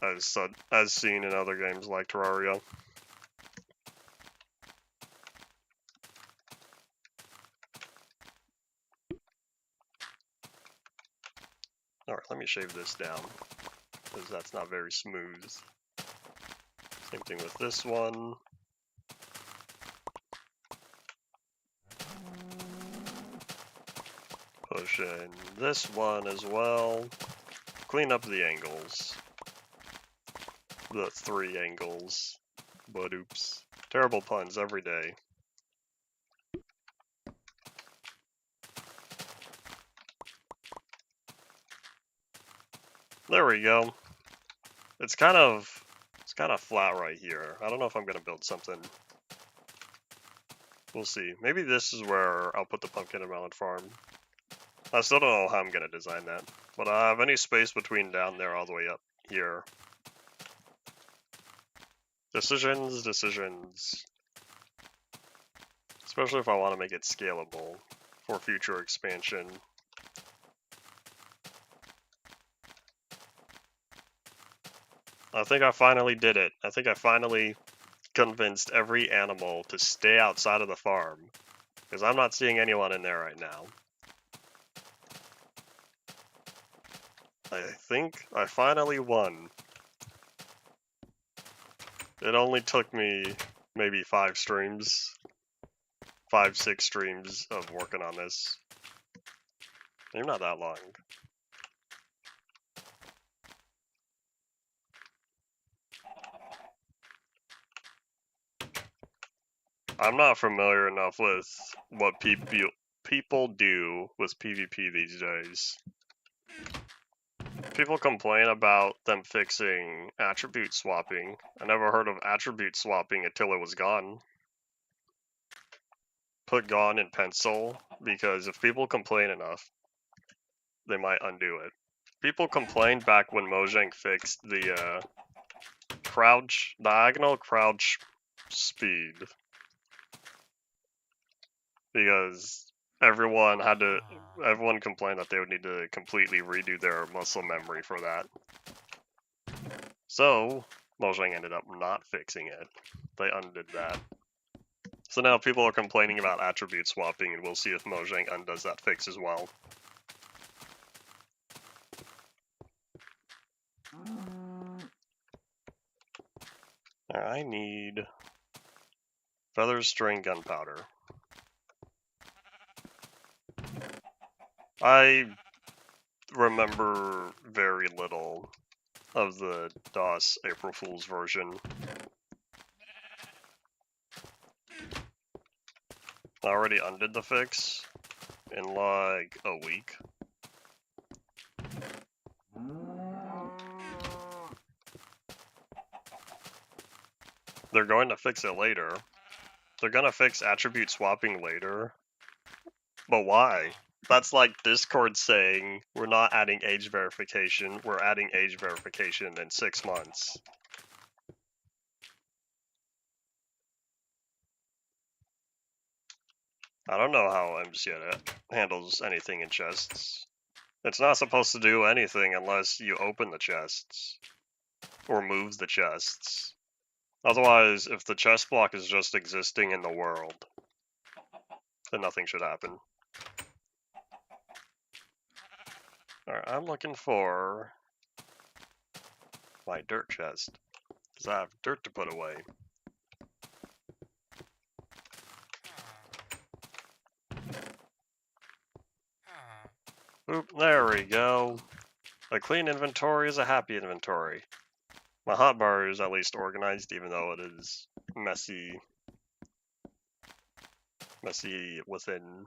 as seen in other games like Terraria? Alright, let me shave this down, because that's not very smooth. Same thing with this one. Push in this one as well. Clean up the angles. The 3 angles. But oops. Terrible puns every day. There we go. It's kind of flat right here. I don't know if I'm gonna build something. We'll see. Maybe this is where I'll put the pumpkin and melon farm. I still don't know how I'm gonna design that. But I have any space between down there all the way up here. Decisions. Especially if I want to make it scalable for future expansion. I think I finally did it. I think I finally convinced every animal to stay outside of the farm. Because I'm not seeing anyone in there right now. I think I finally won. It only took me maybe 5 streams. 5-6 streams of working on this. Maybe not that long. I'm not familiar enough with what people do with PvP these days. People complain about them fixing attribute swapping. I never heard of attribute swapping until it was gone. Put gone in pencil, because if people complain enough, they might undo it. People complained back when Mojang fixed the diagonal crouch speed. Because everyone complained that they would need to completely redo their muscle memory for that. So, Mojang ended up not fixing it. They undid that. So now people are complaining about attribute swapping, and we'll see if Mojang undoes that fix as well. I need feather, string, gunpowder. I remember very little of the DOS April Fool's version. I already undid the fix in like a week. They're going to fix it later. They're gonna fix attribute swapping later. But why? That's like Discord saying, we're not adding age verification, we're adding age verification in 6 months. I don't know how MCN handles anything in chests. It's not supposed to do anything unless you open the chests. Or move the chests. Otherwise, if the chest block is just existing in the world, then nothing should happen. Alright, I'm looking for my dirt chest, because I have dirt to put away. Oop, there we go. A clean inventory is a happy inventory. My hotbar is at least organized, even though it is messy within.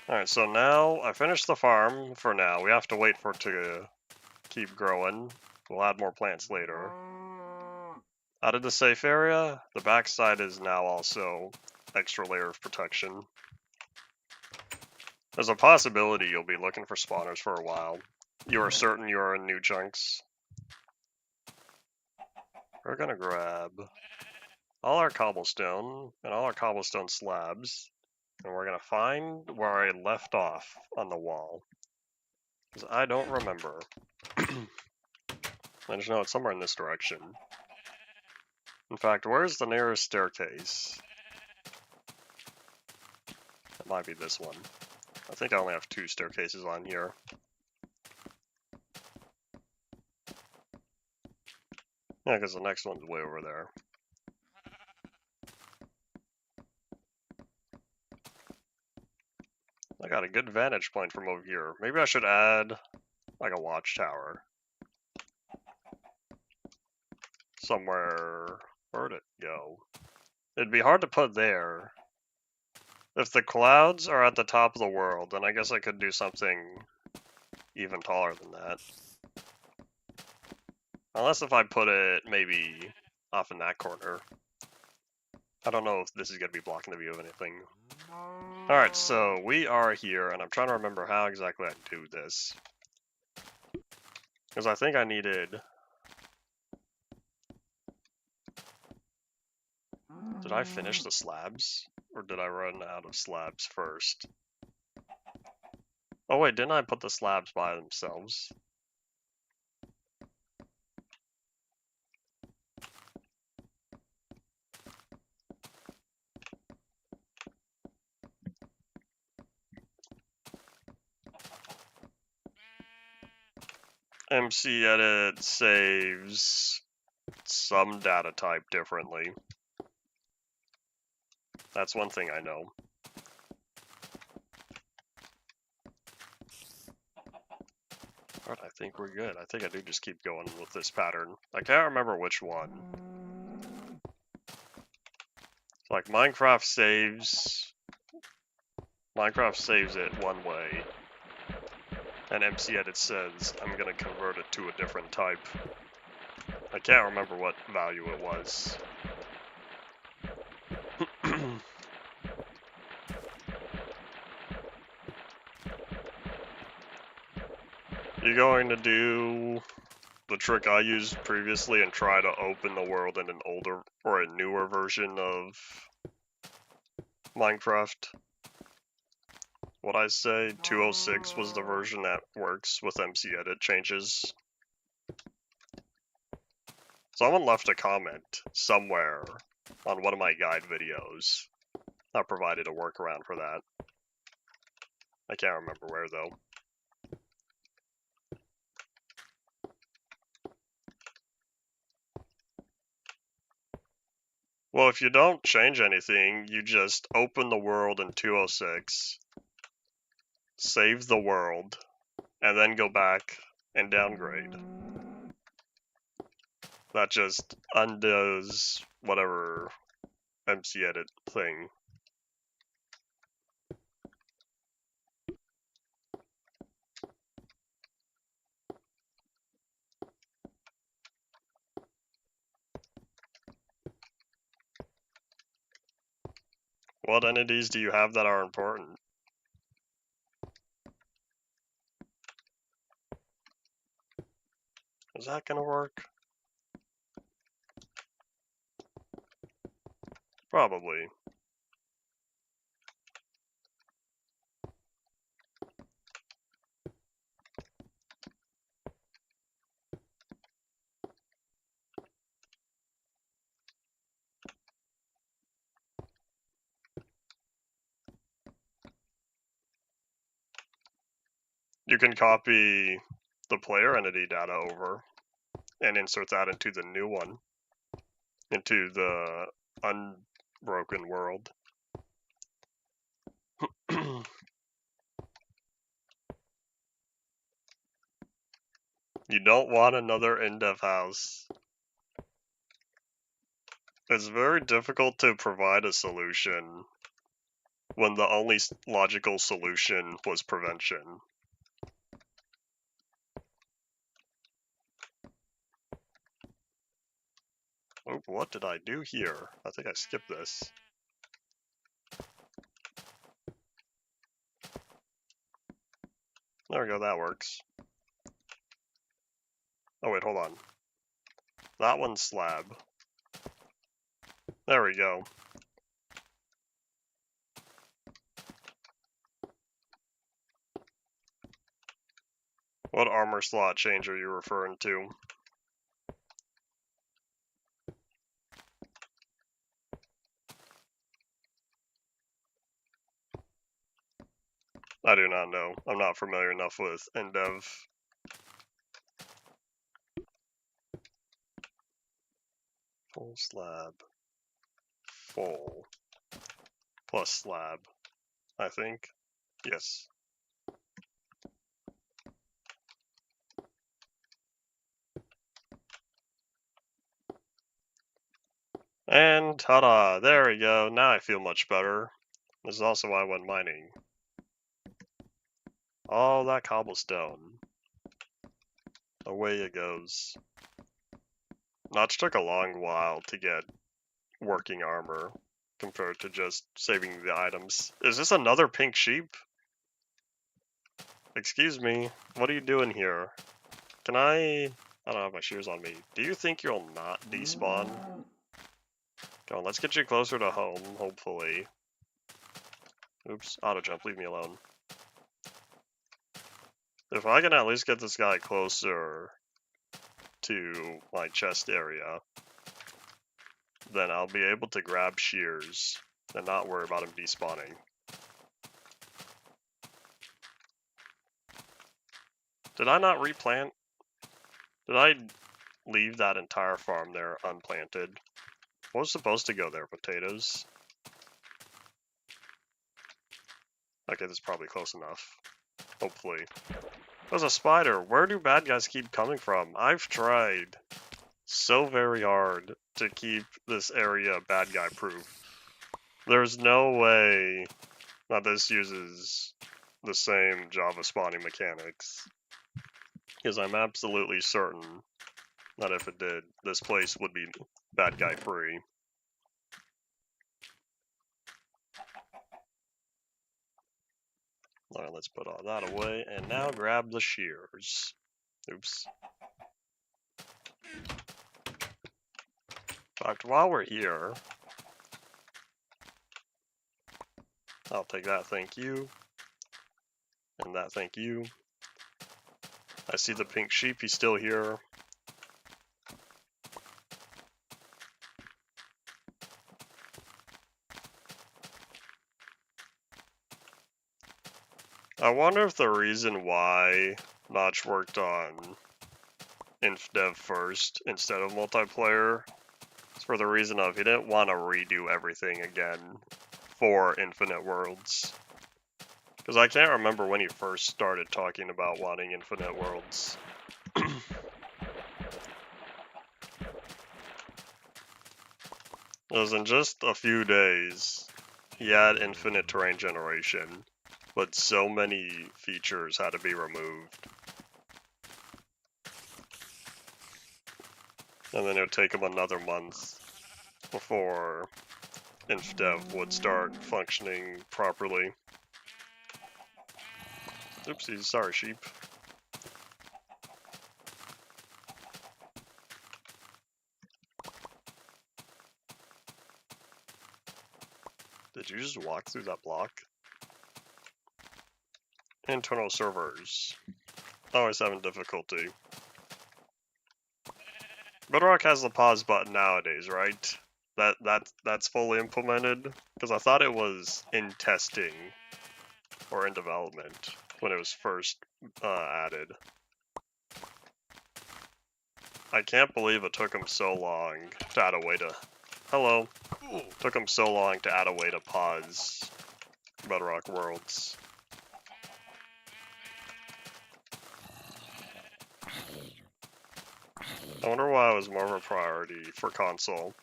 Alright, so now I finished the farm for now. We have to wait for it to keep growing. We'll add more plants later. Out of the safe area, the backside is now also extra layer of protection. There's a possibility you'll be looking for spawners for a while. You are certain you are in new chunks. We're gonna grab all our cobblestone and all our cobblestone slabs, and we're gonna find where I left off on the wall. Because I don't remember. I just know it's somewhere in this direction. In fact, where's the nearest staircase? It might be this one. I think I only have 2 staircases on here. Yeah, because the next one's way over there. I got a good vantage point from over here. Maybe I should add, like, a watchtower. Somewhere... Where'd it go? It'd be hard to put there. If the clouds are at the top of the world, then I guess I could do something even taller than that. Unless if I put it, maybe, off in that corner. I don't know if this is going to be blocking the view of anything. Alright, so we are here, and I'm trying to remember how exactly I do this. Because I think I needed... Did I finish the slabs? Or did I run out of slabs first? Oh wait, didn't I put the slabs by themselves? MC Edit saves some data type differently. That's one thing I know. But I think we're good. I think I do just keep going with this pattern. I can't remember which one. Like Minecraft saves it one way, and MC Edit says I'm gonna convert it to a different type. I can't remember what value it was. You're going to do the trick I used previously and try to open the world in an older or a newer version of Minecraft. What I say, 206 was the version that works with MC Edit changes. Someone left a comment somewhere on one of my guide videos. I provided a workaround for that. I can't remember where though. Well, if you don't change anything, you just open the world in 206, save the world, and then go back and downgrade. That just undoes whatever MC Edit thing. What entities do you have that are important? Is that gonna work? Probably. You can copy the player entity data over and insert that into the new one, into the unbroken world. You don't want another in-dev house. It's very difficult to provide a solution when the only logical solution was prevention. Oh, what did I do here? I think I skipped this. There we go, that works. Oh wait, hold on. That one's slab. There we go. What armor slot change are you referring to? I do not know. I'm not familiar enough with Endev. Full slab. Full. Plus slab. I think. Yes. And ta-da! There we go. Now I feel much better. This is also why I went mining. All that cobblestone. Away it goes. Notch took a long while to get working armor compared to just saving the items. Is this another pink sheep? Excuse me, what are you doing here? Can I don't have my shears on me. Do you think you'll not despawn? Come on, let's get you closer to home, hopefully. Oops, auto jump, leave me alone. If I can at least get this guy closer to my chest area, then I'll be able to grab shears and not worry about him despawning. Did I not replant? Did I leave that entire farm there unplanted? What was supposed to go there? Potatoes? Okay, that's probably close enough. Hopefully. There's a spider. Where do bad guys keep coming from? I've tried so very hard to keep this area bad guy proof. There's no way that this uses the same Java spawning mechanics. Because I'm absolutely certain that if it did, this place would be bad guy free. Alright, let's put all that away, and now grab the shears. Oops. In fact, while we're here, I'll take that, thank you. And that, thank you. I see the pink sheep, he's still here. I wonder if the reason why Notch worked on InfDev first instead of multiplayer is for the reason of he didn't want to redo everything again for Infinite Worlds. Because I can't remember when he first started talking about wanting Infinite Worlds. It was in just a few days, he had infinite terrain generation, but so many features had to be removed. And then it would take him another month before InfDev would start functioning properly. Oopsies, sorry sheep. Did you just walk through that block? Internal servers. Always having difficulty. Bedrock has the pause button nowadays, right? That's fully implemented? Because I thought it was in testing or in development when it was first added. I can't believe it took him so long to add a way to... Hello. Took him so long to add a way to pause Bedrock Worlds. I wonder why it was more of a priority for console.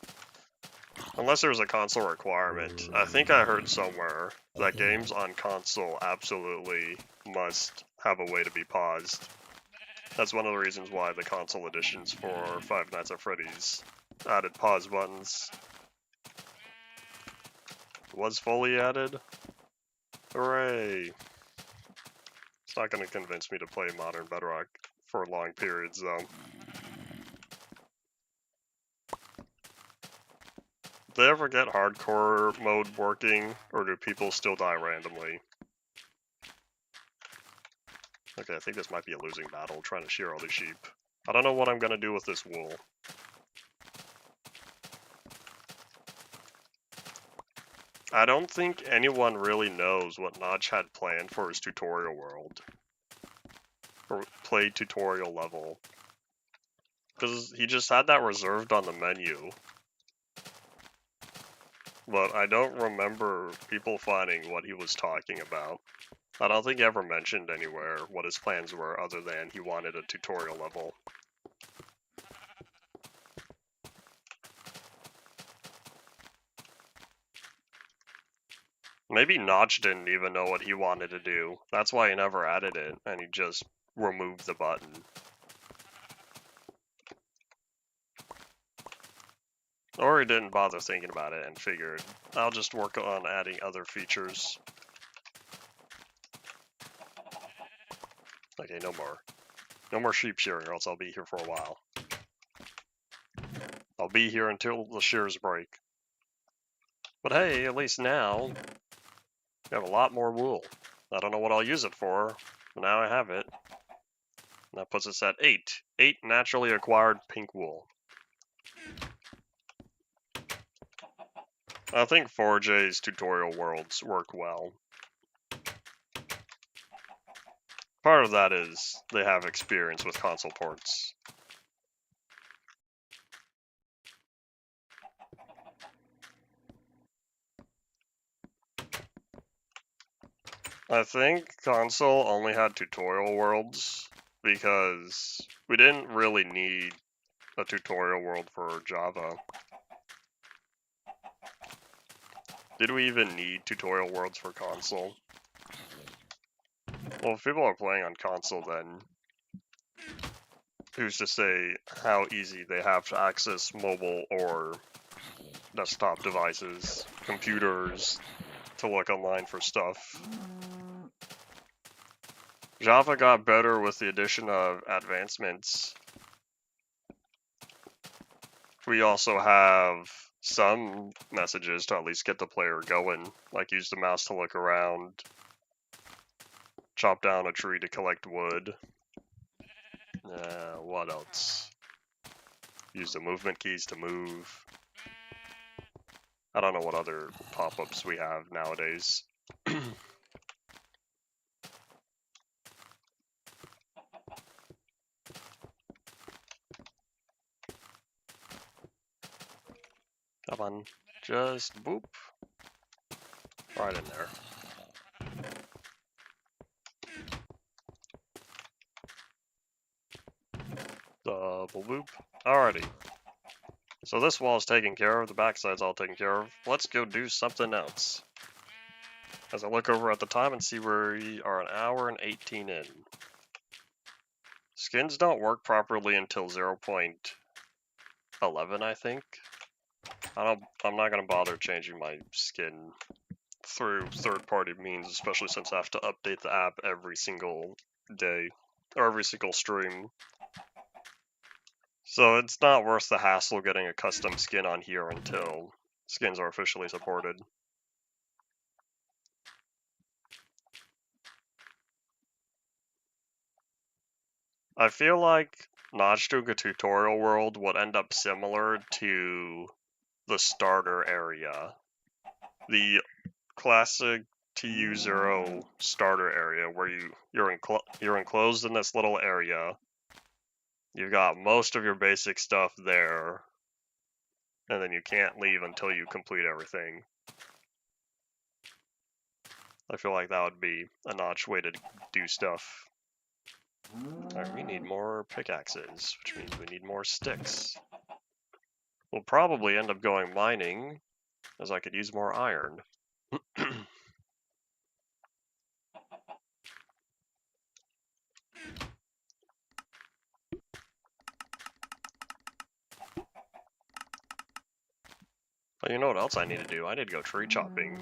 Unless there was a console requirement. I think I heard somewhere that games on console absolutely must have a way to be paused. That's one of the reasons why the console editions for Five Nights at Freddy's added pause buttons. Was fully added. Hooray! It's not going to convince me to play Modern Bedrock for long periods, though. Do they ever get hardcore mode working, or do people still die randomly? Okay, I think this might be a losing battle, trying to shear all these sheep. I don't know what I'm going to do with this wool. I don't think anyone really knows what Notch had planned for his tutorial world. Or play tutorial level. Because he just had that reserved on the menu. But I don't remember people finding what he was talking about. I don't think he ever mentioned anywhere what his plans were other than he wanted a tutorial level. Maybe Notch didn't even know what he wanted to do. That's why he never added it, and he just removed the button. Or he didn't bother thinking about it and figured, I'll just work on adding other features. Okay, no more. No more sheep shearing, or else I'll be here for a while. I'll be here until the shears break. But hey, at least now, we have a lot more wool. I don't know what I'll use it for, but now I have it. And that puts us at 8. 8 naturally acquired pink wool. I think 4J's tutorial worlds work well. Part of that is they have experience with console ports. I think console only had tutorial worlds because we didn't really need a tutorial world for Java. Did we even need tutorial worlds for console? Well, if people are playing on console, then who's to say how easy they have to access mobile or desktop devices, computers, to look online for stuff? Java got better with the addition of advancements. We also have some messages to at least get the player going, like use the mouse to look around, chop down a tree to collect wood. What else? Use the movement keys to move. I don't know what other pop-ups we have nowadays. Come on, just boop. Right in there. Double boop. Alrighty. So this wall's taken care of, the backside's all taken care of. Let's go do something else. As I look over at the time and see we are an hour and 18 in. Skins don't work properly until 0.11, I think. I'm not gonna bother changing my skin through third-party means, especially since I have to update the app every single day, or every single stream. So it's not worth the hassle getting a custom skin on here until skins are officially supported. I feel like Notch doing a tutorial world would end up similar to the starter area. The classic TU0 starter area where you're enclosed in this little area. You've got most of your basic stuff there, and then you can't leave until you complete everything. I feel like that would be a Notch way to do stuff. Alright, we need more pickaxes, which means we need more sticks. We'll probably end up going mining, as I could use more iron. But you know what else I need to do? I need to go tree chopping.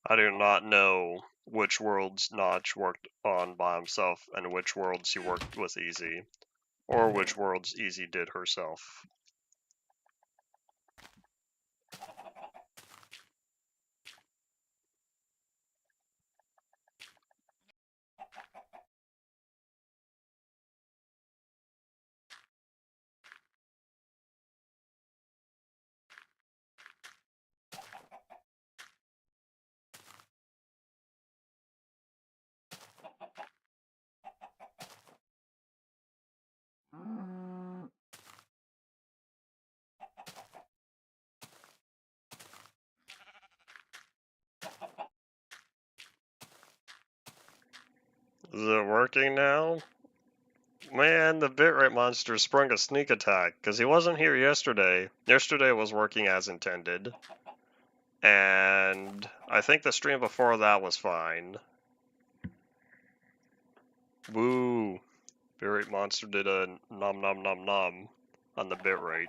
I do not know which worlds Notch worked on by himself and which worlds he worked with Easy, or which worlds Easy did herself. Is it working now? Man, the bitrate monster sprung a sneak attack, because he wasn't here yesterday. Yesterday was working as intended. And I think the stream before that was fine. Woo! Bitrate monster did a nom nom nom nom on the bitrate.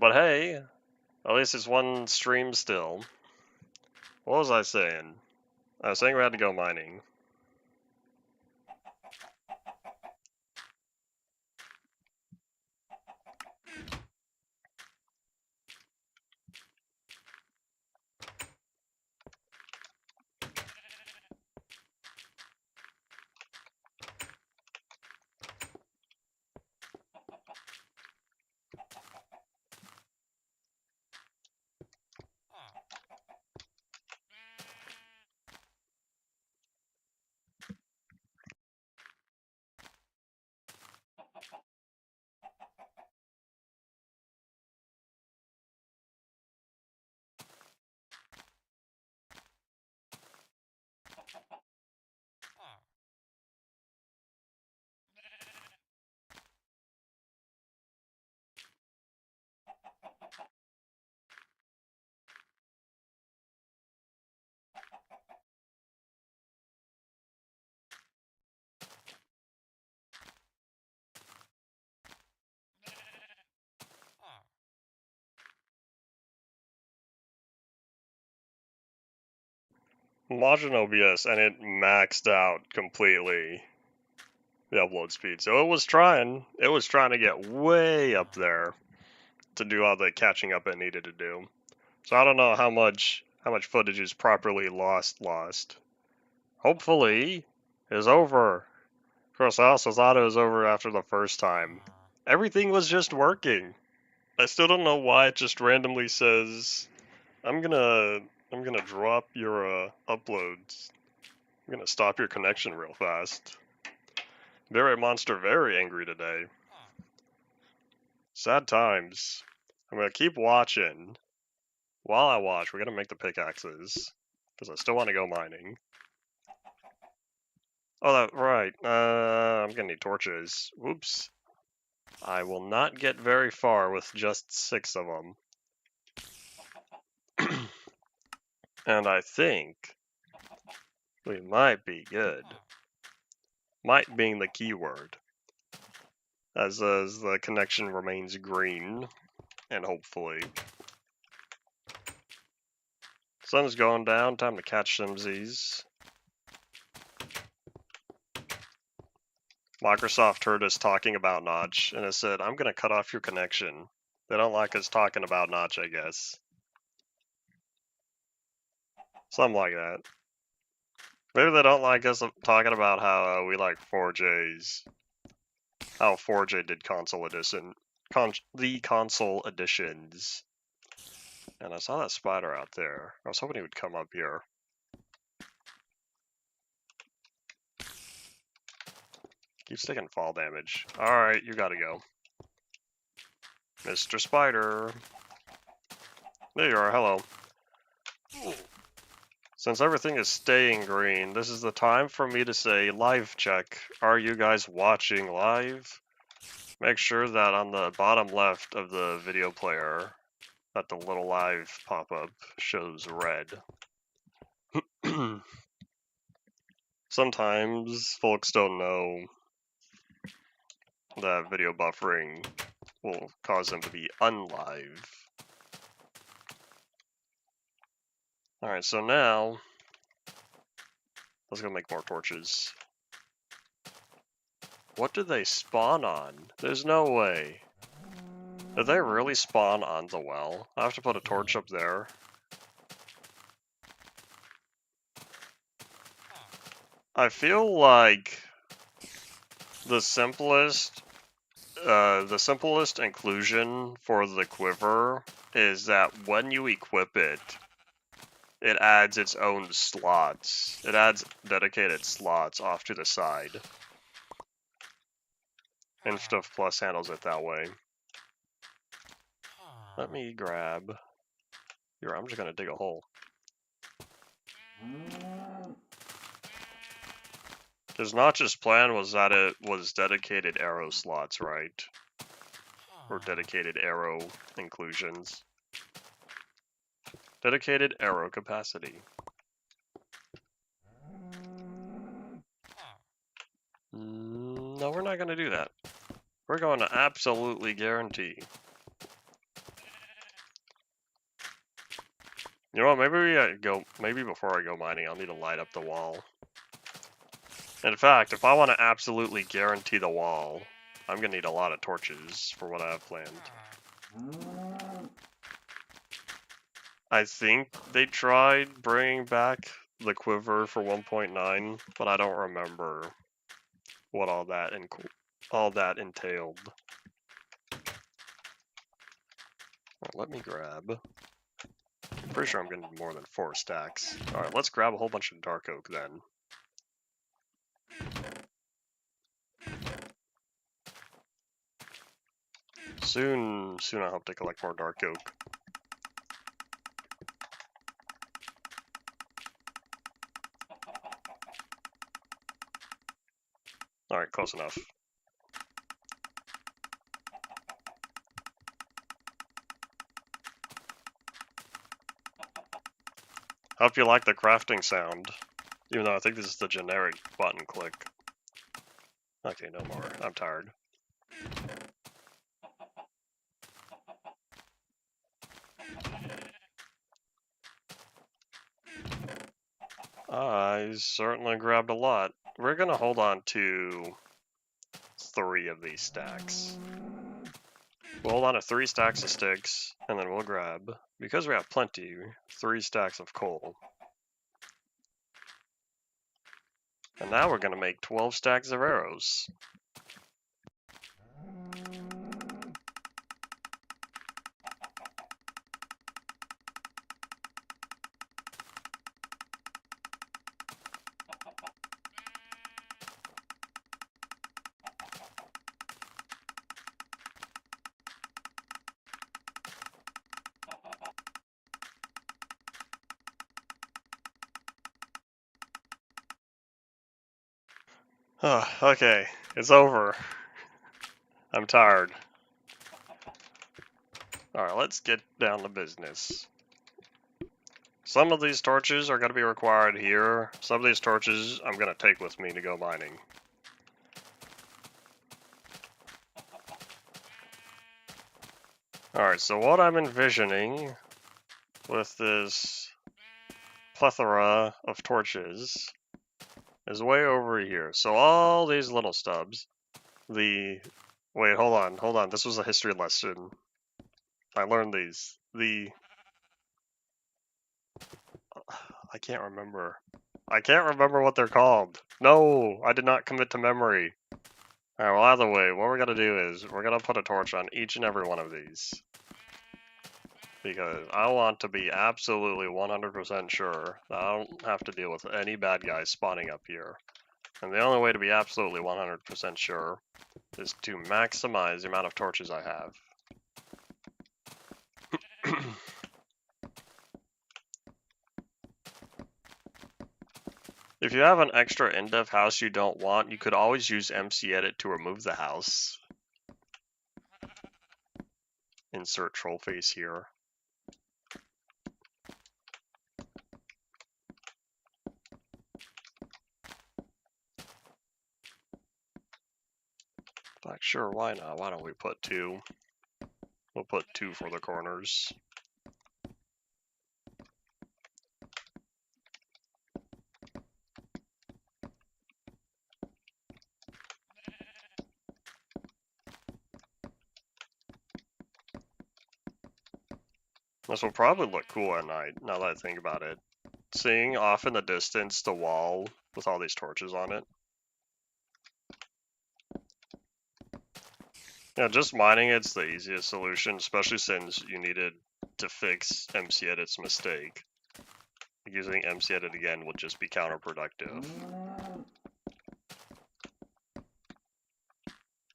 But hey, at least it's one stream still. What was I saying? I was saying we had to go mining. I'm watching OBS and it maxed out completely the upload speed. So it was trying to get way up there to do all the catching up it needed to do. So I don't know how much footage is properly lost. Hopefully it's over. Of course, I also thought it was over after the first time. Everything was just working. I still don't know why it just randomly says, I'm gonna drop your uploads. I'm gonna stop your connection real fast. Very monster, very angry today. Sad times. I'm gonna keep watching. While I watch, we're gonna make the pickaxes. Because I still want to go mining. Oh, that, right. I'm gonna need torches. Whoops. I will not get very far with just 6 of them. And I think we might be good. Might being the key word. As the connection remains green. And hopefully. Sun's going down, time to catch some Z's. Microsoft heard us talking about Notch, and it said, I'm gonna cut off your connection. They don't like us talking about Notch, I guess. Something like that. Maybe they don't like us talking about how we like 4J's. How 4J did console edition. The console editions. And I saw that spider out there. I was hoping he would come up here. Keeps taking fall damage. Alright, you gotta go. Mr. Spider. There you are, hello. Since everything is staying green, this is the time for me to say live check. Are you guys watching live? Make sure that on the bottom left of the video player, that the little live pop-up shows red. Sometimes folks don't know that video buffering will cause them to be unlive. Alright, so now, let's go make more torches. What do they spawn on? There's no way. Did they really spawn on the well? I have to put a torch up there. I feel like the simplest inclusion for the quiver is that when you equip it, it adds its own slots. It adds dedicated slots off to the side. And Stuff Plus handles it that way. Let me grab... Here, I'm just gonna dig a hole. Because Notch's plan was that it was dedicated arrow slots, right? Or dedicated arrow inclusions. Dedicated arrow capacity. No, we're not going to do that. We're going to absolutely guarantee. You know what, maybe before I go mining, I'll need to light up the wall. In fact, if I want to absolutely guarantee the wall, I'm going to need a lot of torches for what I have planned. I think they tried bringing back the quiver for 1.9, but I don't remember what all that entailed. Well, let me grab. I'm pretty sure I'm going to need more than 4 stacks. Alright, let's grab a whole bunch of dark oak then. Soon I hope to collect more dark oak. Alright, close enough. Hope you like the crafting sound. Even though I think this is the generic button click. Okay, no more. I'm tired. I certainly grabbed a lot. We're gonna hold on to 3 of these stacks. We'll hold on to 3 stacks of sticks, and then we'll grab, because we have plenty, 3 stacks of coal. And now we're gonna make 12 stacks of arrows. Oh, okay, it's over. I'm tired. Alright, let's get down to business. Some of these torches are going to be required here. Some of these torches I'm going to take with me to go mining. Alright, so what I'm envisioning with this plethora of torches is way over here. So all these little stubs, wait, hold on, this was a history lesson. I learned these. I can't remember what they're called. No, I did not commit to memory. Alright, well either way, what we're gonna do is, we're gonna put a torch on each and every one of these. Because I want to be absolutely 100% sure that I don't have to deal with any bad guys spawning up here. And the only way to be absolutely 100% sure is to maximize the amount of torches I have. If you have an extra in-dev house you don't want, you could always use MC-Edit to remove the house. Insert troll face here. Like, sure, why not? Why don't we put 2? We'll put 2 for the corners. This will probably look cool at night, now that I think about it. Seeing off in the distance the wall with all these torches on it. Yeah, just mining it's the easiest solution, especially since you needed to fix MC Edit's mistake. Using MC Edit again would just be counterproductive.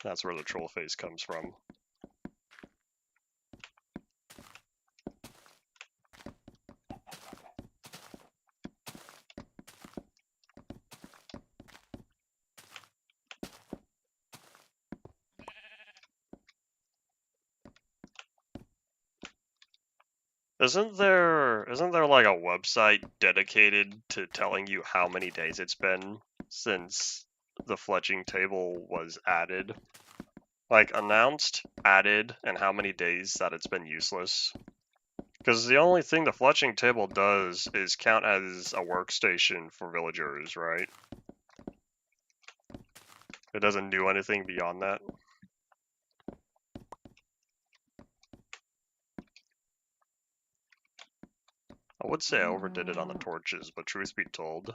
That's where the troll face comes from. Isn't there like a website dedicated to telling you how many days it's been since the fletching table was added? Like announced, added, and how many days that it's been useless? Because the only thing the fletching table does is count as a workstation for villagers, right? It doesn't do anything beyond that. I would say I overdid it on the torches, but truth be told,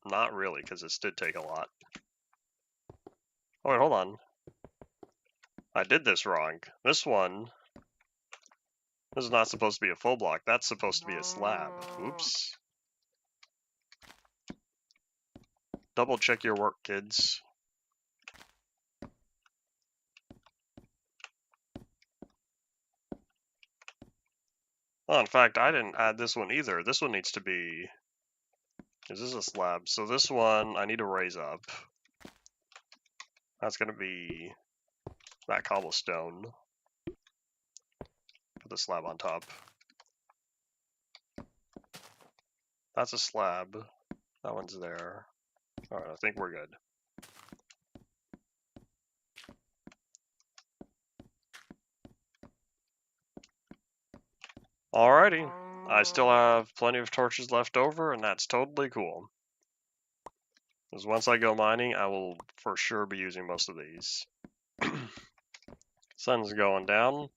not really, because this did take a lot. Oh wait, hold on. I did this wrong. This is not supposed to be a full block, that's supposed to be a slab. Oops. Double check your work, kids. Oh, in fact, I didn't add this one either. This one needs to be... Is this a slab? So this one, I need to raise up. That's going to be that cobblestone. Put the slab on top. That's a slab. That one's there. Alright, I think we're good. Alrighty. I still have plenty of torches left over, and that's totally cool. Because once I go mining, I will for sure be using most of these. Sun's going down.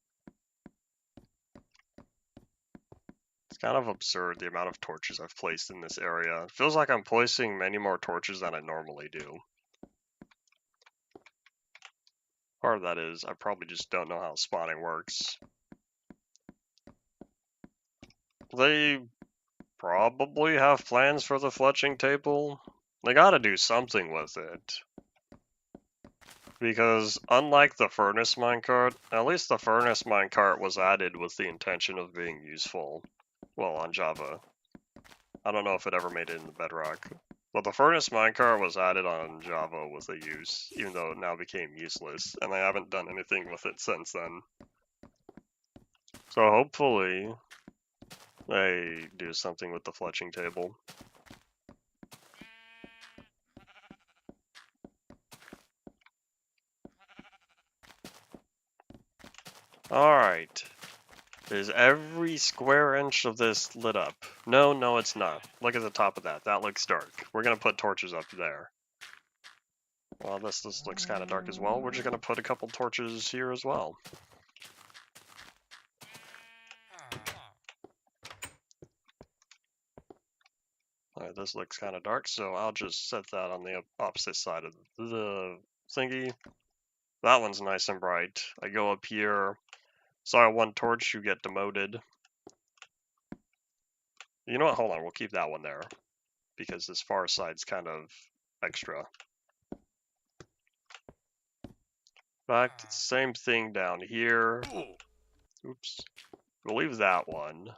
It's kind of absurd the amount of torches I've placed in this area. It feels like I'm placing many more torches than I normally do. Part of that is I probably just don't know how spawning works. They probably have plans for the fletching table. They gotta do something with it. Because unlike the furnace minecart, at least the furnace minecart was added with the intention of being useful. Well, on Java. I don't know if it ever made it in the Bedrock. But the furnace minecart was added on Java with a use, even though it now became useless, and I haven't done anything with it since then. So hopefully they do something with the fletching table. Alright. Is every square inch of this lit up? No, it's not. Look at the top of that. That looks dark. We're gonna put torches up there. Well, this looks kind of dark as well. We're just gonna put a couple torches here as well. Alright, this looks kind of dark, so I'll just set that on the opposite side of the thingy. That one's nice and bright. I go up here. Sorry, one torch, you get demoted. You know what? Hold on, we'll keep that one there. Because this far side's kind of extra. In fact, same thing down here. Oops. We'll leave that one,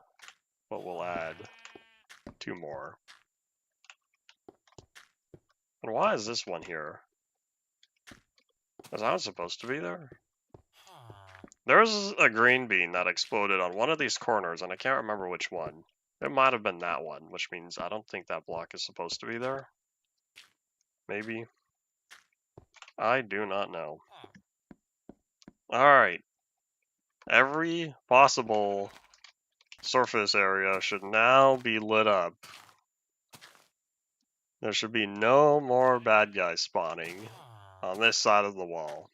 but we'll add 2 more. And why is this one here? Was I supposed to be there? There's a green bean that exploded on one of these corners, and I can't remember which one. It might have been that one, which means I don't think that block is supposed to be there. Maybe. I do not know. Alright. Every possible surface area should now be lit up. There should be no more bad guys spawning on this side of the wall.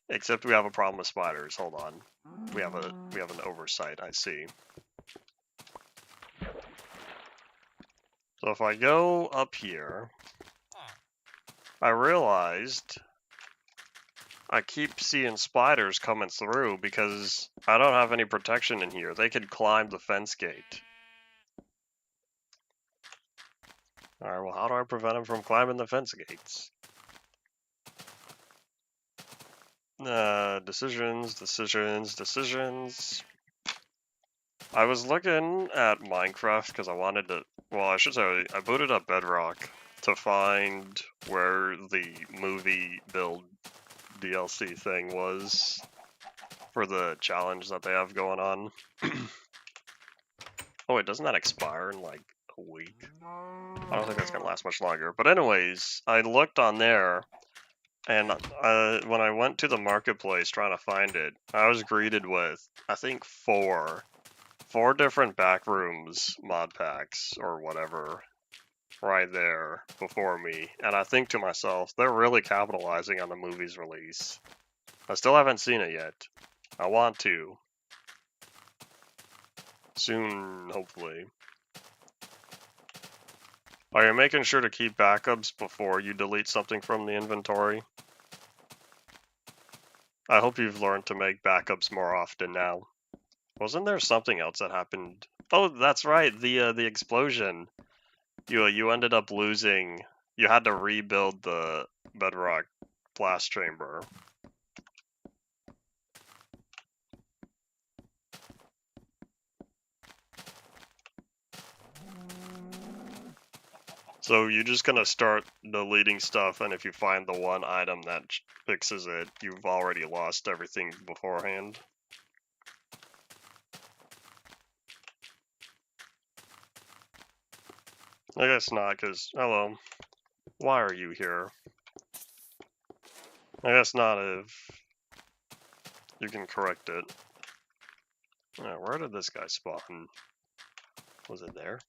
Except we have a problem with spiders. Hold on. We have an oversight, I see. So if I go up here, I realized I keep seeing spiders coming through because I don't have any protection in here. They could climb the fence gate. Alright, well, how do I prevent them from climbing the fence gates? Decisions. I was looking at Minecraft because I wanted to, well, I should say, I booted up Bedrock to find where the movie build DLC thing was for the challenge that they have going on. Oh wait, doesn't that expire in like a week? I don't think that's gonna last much longer. But anyways, I looked on there, and when I went to the marketplace trying to find it, I was greeted with, I think, four different backrooms mod packs or whatever right there before me. And I think to myself, they're really capitalizing on the movie's release. I still haven't seen it yet. I want to. Soon, hopefully. Are you making sure to keep backups before you delete something from the inventory? I hope you've learned to make backups more often now. Wasn't there something else that happened? Oh, that's right, the explosion. You ended up losing. You had to rebuild the bedrock blast chamber. So you're just gonna start deleting stuff, and if you find the one item that fixes it, you've already lost everything beforehand. I guess not, because, hello, why are you here? I guess not if you can correct it. Where did this guy spawn? Was it there?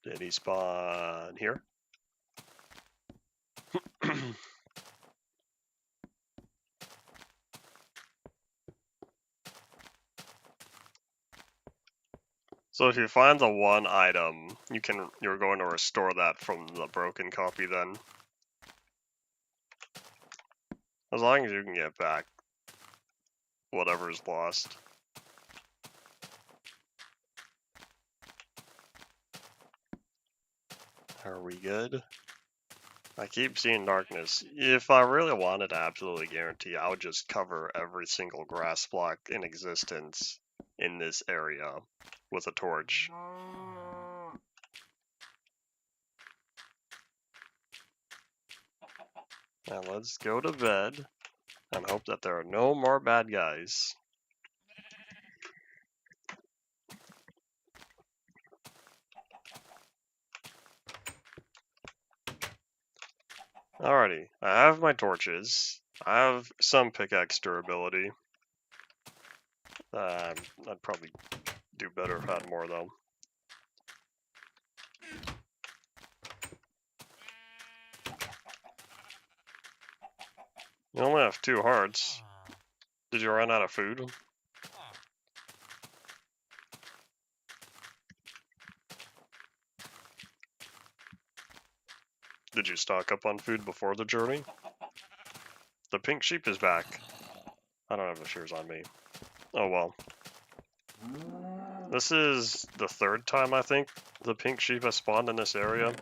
Did he spawn here? So if you find the one item, you're going to restore that from the broken copy then. As long as you can get back whatever's lost. Are we good? I keep seeing darkness. If I really wanted to absolutely guarantee, I would just cover every single grass block in existence in this area with a torch. Now let's go to bed and hope that there are no more bad guys. Alrighty, I have my torches. I have some pickaxe durability. I'd probably do better if I had more though. You only have 2 hearts. Did you run out of food? Did you stock up on food before the journey? The pink sheep is back. I don't have the shears on me. Oh well. This is the 3rd time, I think, the pink sheep has spawned in this area.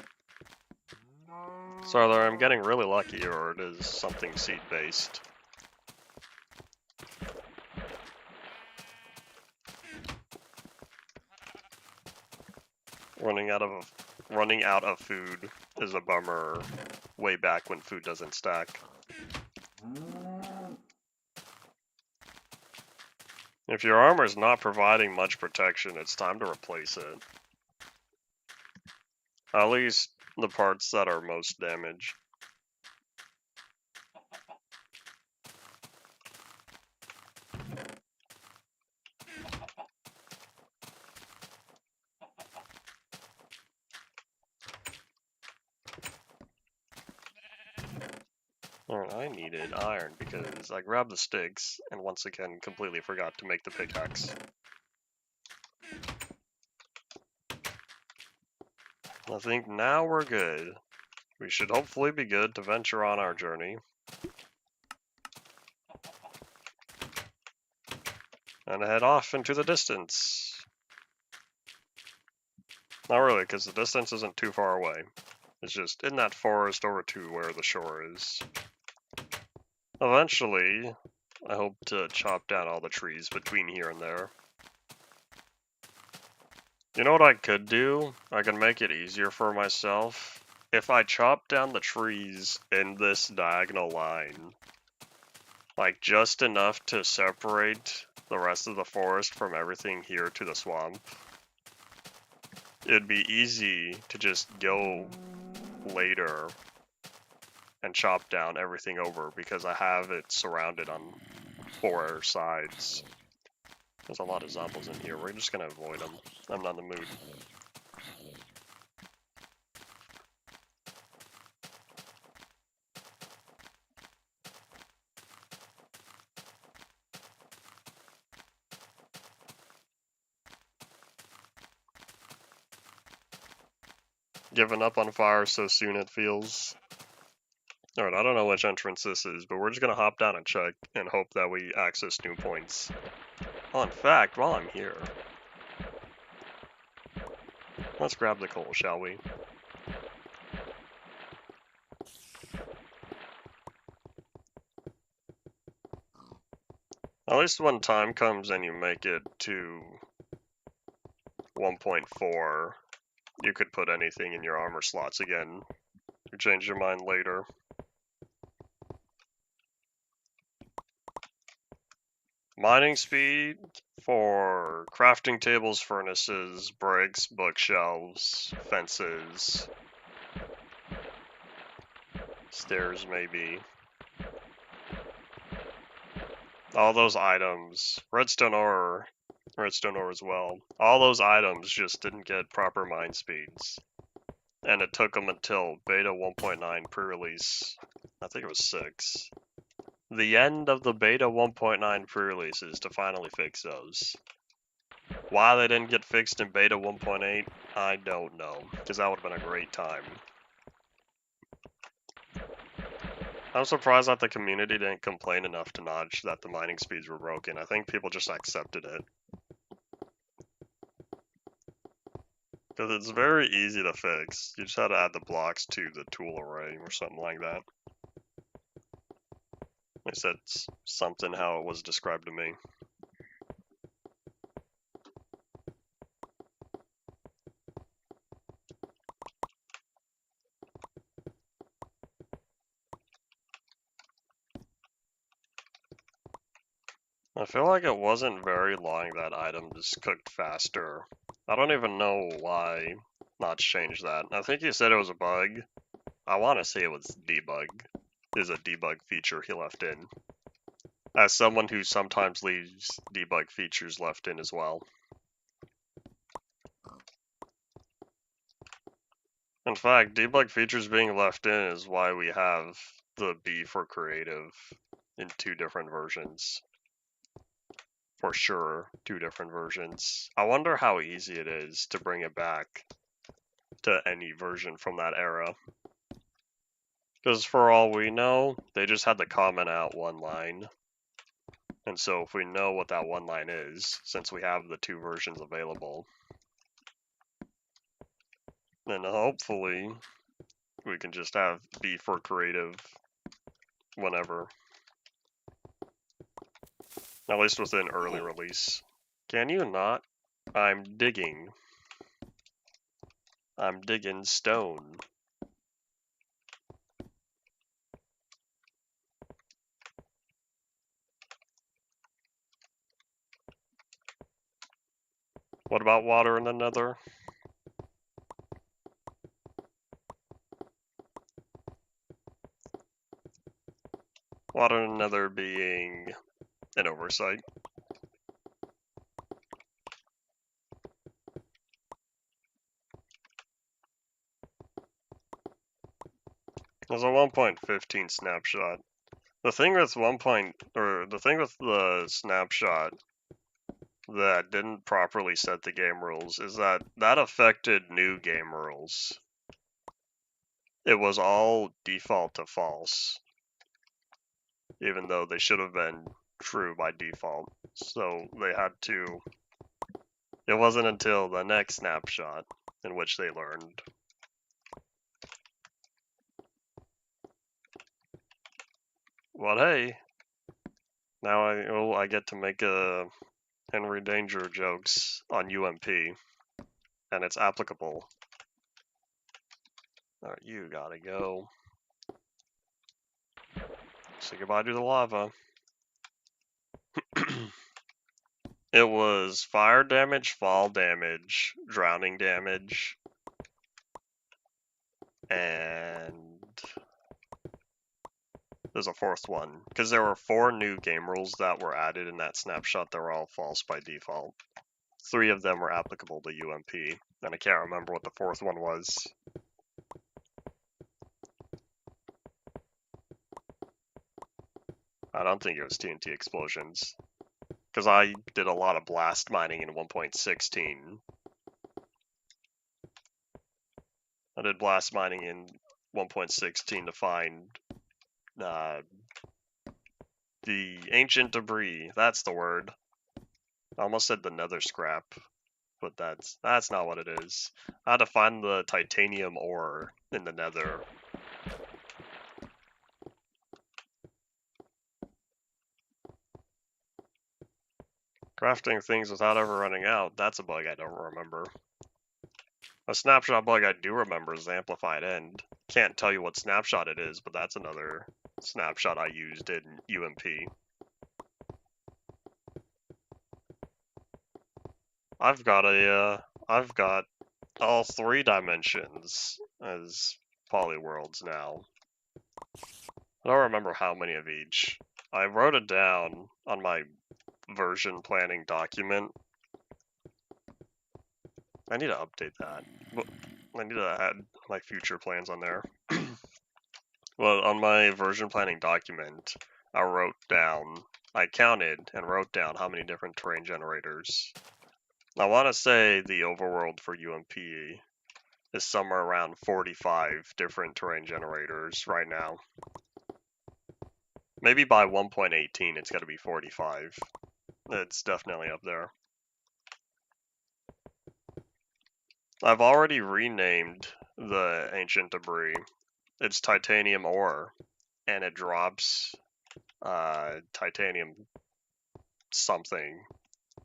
So either I'm getting really lucky or it is something seed-based. Running out of food is a bummer way back when food doesn't stack. If your armor is not providing much protection, it's time to replace it. At least the parts that are most damaged. Alright, I needed iron because I grabbed the sticks and once again completely forgot to make the pickaxe. I think now we're good. We should hopefully be good to venture on our journey. And head off into the distance. Not really, because the distance isn't too far away. It's just in that forest over to where the shore is. Eventually, I hope to chop down all the trees between here and there. You know what I could do? I can make it easier for myself. If I chop down the trees in this diagonal line, like just enough to separate the rest of the forest from everything here to the swamp, it'd be easy to just go later and chop down everything over because I have it surrounded on 4 sides. There's a lot of zombies in here. We're just gonna avoid them. I'm not in the mood. Giving up on fire so soon it feels. Alright, I don't know which entrance this is, but we're just gonna hop down and check and hope that we access new points. Oh, in fact, while I'm here, let's grab the coal, shall we? At least when time comes and you make it to 1.4, you could put anything in your armor slots again. You change your mind later. Mining speed for crafting tables, furnaces, bricks, bookshelves, fences, stairs maybe. All those items, redstone ore as well. All those items just didn't get proper mine speeds. And it took them until beta 1.9 pre-release, I think it was 6. The end of the beta 1.9 pre-releases to finally fix those. Why they didn't get fixed in beta 1.8, I don't know, because that would have been a great time. I'm surprised that the community didn't complain enough to notch that the mining speeds were broken. I think people just accepted it. Because it's very easy to fix. You just had to add the blocks to the tool array or something like that. At least that's something how it was described to me. I feel like it wasn't very long that item just cooked faster. I don't even know why Notch changed that. I think he said it was a bug. I want to say it was debug. Is a debug feature he left in. As someone who sometimes leaves debug features left in as well. In fact, debug features being left in is why we have the B for creative in 2 different versions. For sure, 2 different versions. I wonder how easy it is to bring it back to any version from that era. Because for all we know, they just had to comment out one line. And so if we know what that one line is, since we have the 2 versions available, then hopefully we can just have B for creative whenever. At least within early release. Can you not? I'm digging. I'm digging stone. What about water in the nether? Water in the nether being an oversight. There's a 1.15 snapshot. The thing with the snapshot that didn't properly set the game rules is that affected new game rules. It was all default to false, even though they should have been true by default. So they had to. It wasn't until the next snapshot in which they learned. Well, hey, now I get to make Henry Danger jokes on UMP, and it's applicable. Alright, you gotta go. Say goodbye to the lava. It was fire damage, fall damage, drowning damage, and there's a fourth one. Because there were 4 new game rules that were added in that snapshot that were all false by default. 3 of them were applicable to UMP, and I can't remember what the 4th one was. I don't think it was TNT explosions. Because I did a lot of blast mining in 1.16. I did blast mining in 1.16 to find the ancient debris. That's the word. I almost said the nether scrap, but that's not what it is. I had to find the titanium ore in the nether. Crafting things without ever running out, that's a bug I don't remember. A snapshot bug I do remember is the amplified end. Can't tell you what snapshot it is, but that's another snapshot I used in UMP. I've got all 3 dimensions as polyworlds now. I don't remember how many of each. I wrote it down on my version planning document. I need to update that. I need to add my future plans on there. Well, on my version planning document, I counted and wrote down how many different terrain generators. I want to say the overworld for UMP is somewhere around 45 different terrain generators right now. Maybe by 1.18 it's got to be 45. It's definitely up there. I've already renamed the ancient debris. It's titanium ore, and it drops titanium something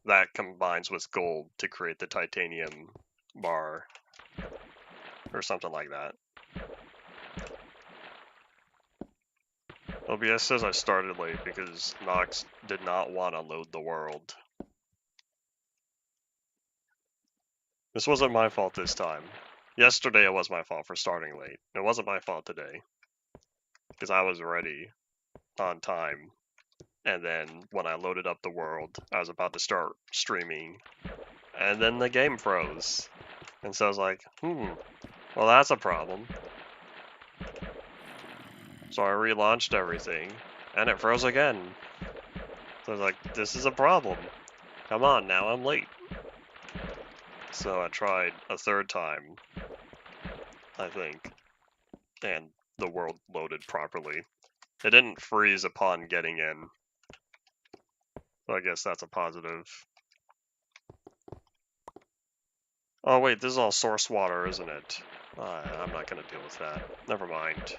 that combines with gold to create the titanium bar, or something like that. OBS says I started late because Nox did not want to load the world. This wasn't my fault this time. Yesterday it was my fault for starting late. It wasn't my fault today, because I was ready on time. And then when I loaded up the world, I was about to start streaming, and then the game froze. And so I was like, well that's a problem. So I relaunched everything, and it froze again. So I was like, this is a problem. Come on, now I'm late. So I tried a 3rd time, I think, and the world loaded properly. It didn't freeze upon getting in. So I guess that's a positive. Oh wait, this is all source water, isn't it? I'm not gonna deal with that. Never mind.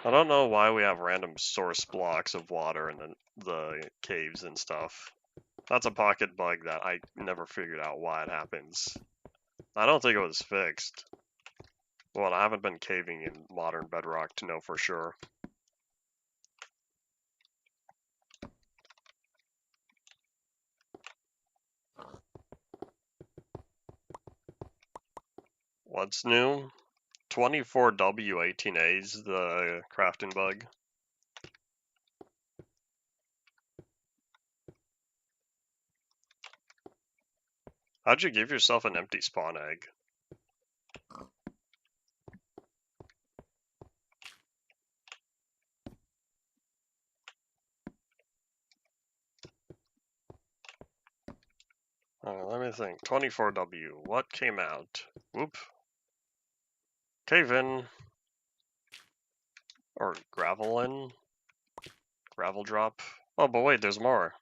I don't know why we have random source blocks of water in the caves and stuff. That's a pocket bug that I never figured out why it happens. I don't think it was fixed. Well, I haven't been caving in modern bedrock to know for sure. What's new? 24W18A is the crafting bug. How'd you give yourself an empty spawn egg? Let me think. 24W. What came out? Whoop. Cave in. Or gravel in. Gravel drop. Oh, but wait, there's more.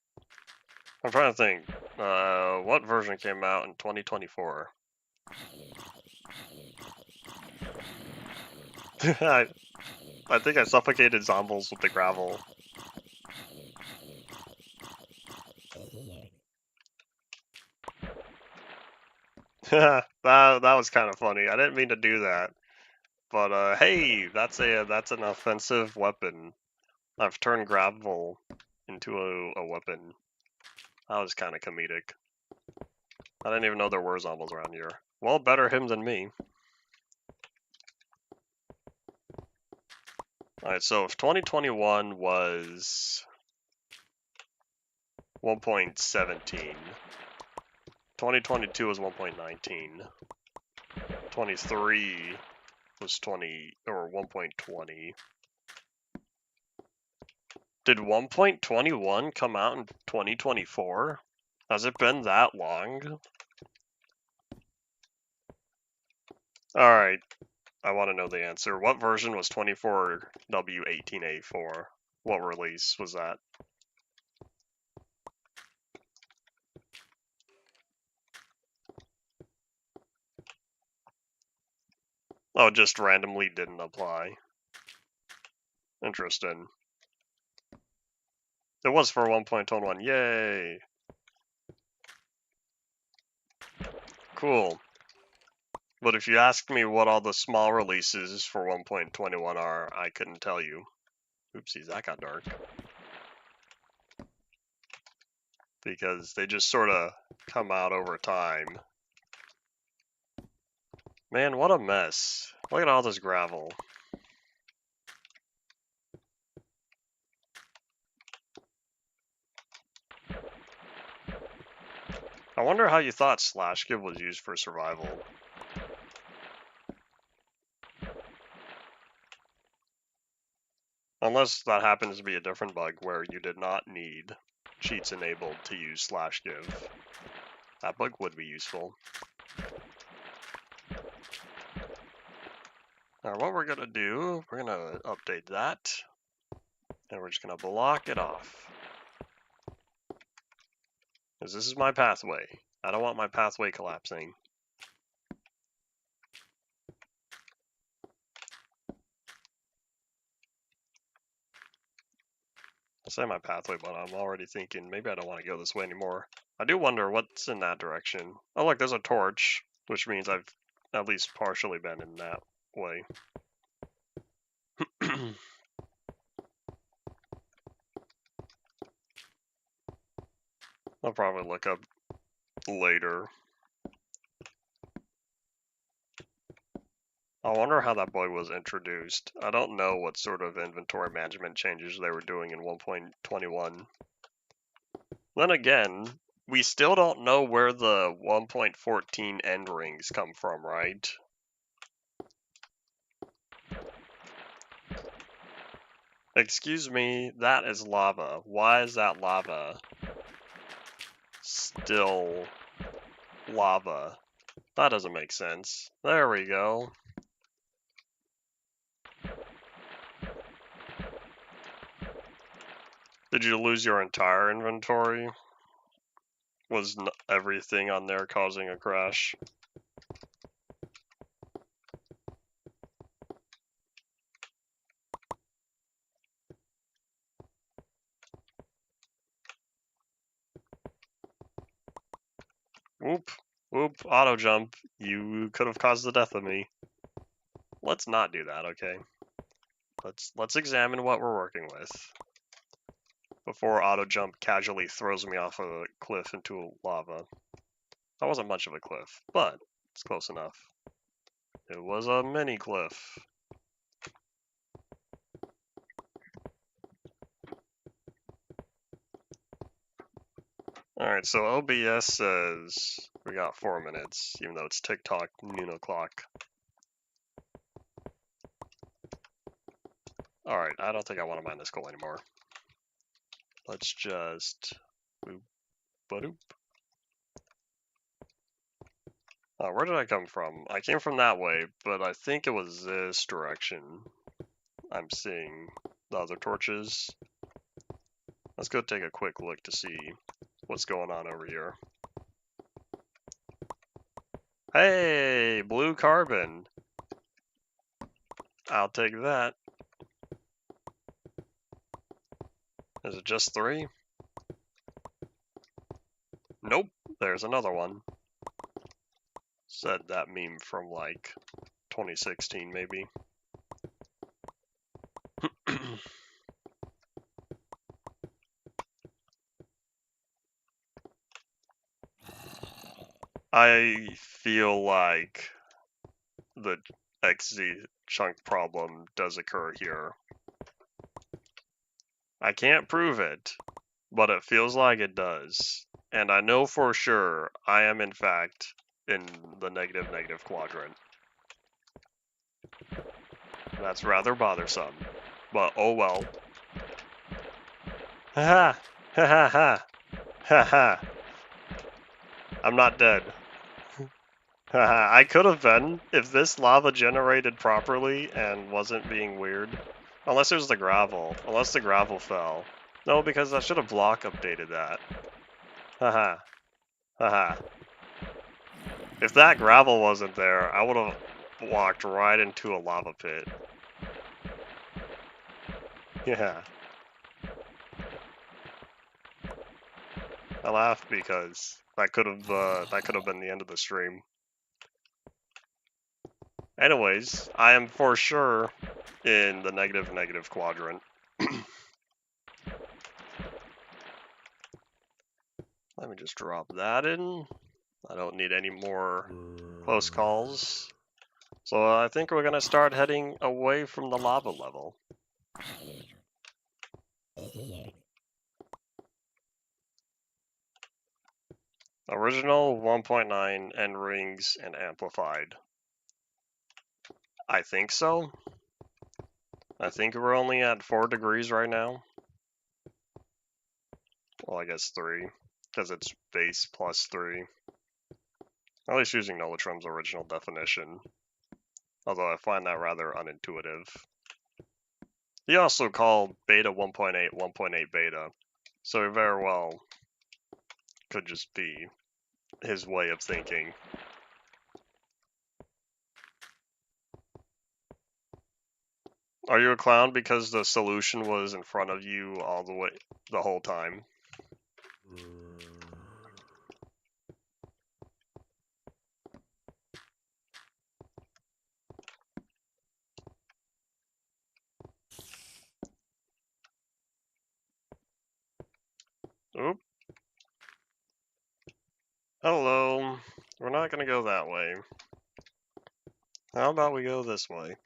I'm trying to think. What version came out in 2024? I think I suffocated zombies with the gravel. that was kind of funny. I didn't mean to do that, but hey, that's an offensive weapon. I've turned gravel into a weapon. That was kind of comedic. I didn't even know there were zombies around here. Well, better him than me. Alright, so if 2021 was 1.17, 2022 was 1.19, 23 was 1.20. Did 1.21 come out in 2024? Has it been that long? Alright, I want to know the answer. What version was 24W18A for? What release was that? Oh, it just randomly didn't apply. Interesting. It was for 1.21. Yay! Cool. But if you asked me what all the small releases for 1.21 are, I couldn't tell you. Oopsies, that got dark. Because they just sort of come out over time. Man, what a mess. Look at all this gravel. I wonder how you thought slash give was used for survival. Unless that happens to be a different bug where you did not need cheats enabled to use slash give. That bug would be useful. Now what we're gonna do, we're gonna update that. And we're just gonna block it off. Because this is my pathway. I don't want my pathway collapsing. I say my pathway, but I'm already thinking maybe I don't want to go this way anymore. I do wonder what's in that direction. Oh look, there's a torch, which means I've at least partially been in that way. I'll probably look up later. I wonder how that boy was introduced. I don't know what sort of inventory management changes they were doing in 1.21. Then again, we still don't know where the 1.14 end rings come from, right? Excuse me, that is lava. Why is that lava still lava? That doesn't make sense. There we go. Did you lose your entire inventory? Was everything on there causing a crash? Whoop, whoop, auto jump. You could have caused the death of me. Let's not do that, okay? Let's examine what we're working with before auto jump casually throws me off a cliff into lava. That wasn't much of a cliff, but it's close enough. It was a mini cliff. Alright, so OBS says we got 4 minutes, even though it's TikTok noon o'clock. Alright, I don't think I want to mine this coal anymore. Let's just boop, ba-doop. Where did I come from? I came from that way, but I think it was this direction. I'm seeing the other torches. Let's go take a quick look to see what's going on over here. Hey, blue carbon. I'll take that. Is it just 3? Nope, there's another one. Said that meme from like 2016 maybe. I feel like the XZ chunk problem does occur here. I can't prove it, but it feels like it does. And I know for sure I am in fact in the negative quadrant. That's rather bothersome, but oh well. Haha, ha ha, ha ha. I'm not dead. I could have been, if this lava generated properly and wasn't being weird. Unless it was the gravel. Unless the gravel fell. No, because I should have block updated that. Haha. Haha. If that gravel wasn't there, I would have walked right into a lava pit. Yeah. I laugh because that could have been the end of the stream. Anyways, I am for sure in the negative quadrant. Let me just drop that in. I don't need any more close calls. So I think we're gonna start heading away from the lava level. Original 1.9 and rings and amplified. I think so. I think we're only at 4 degrees right now. Well, I guess 3, because it's base plus 3. At least using Nolatrum's original definition. Although I find that rather unintuitive. He also called beta 1.8 1.8 beta, so it very well could just be his way of thinking. Are you a clown because the solution was in front of you all the way, the whole time? Oop. Hello. We're not gonna go that way. How about we go this way?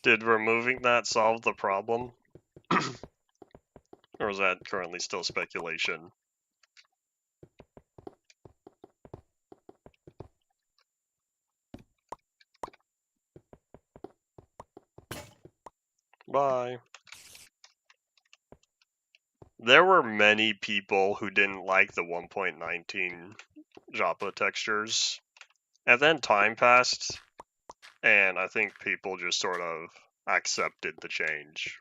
Did removing that solve the problem? Or is that currently still speculation? Bye. There were many people who didn't like the 1.19 Joppa textures. And then time passed, and I think people just sort of accepted the change.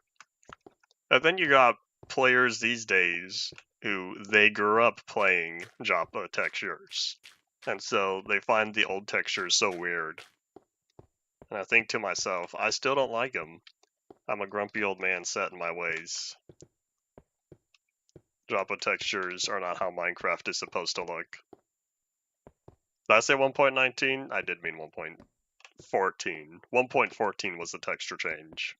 And then you got players these days who they grew up playing Joppa textures. And so they find the old textures so weird. And I think to myself, I still don't like them. I'm a grumpy old man set in my ways. Joppa textures are not how Minecraft is supposed to look. Did I say 1.19? I did mean 1.14. 1.14 was the texture change.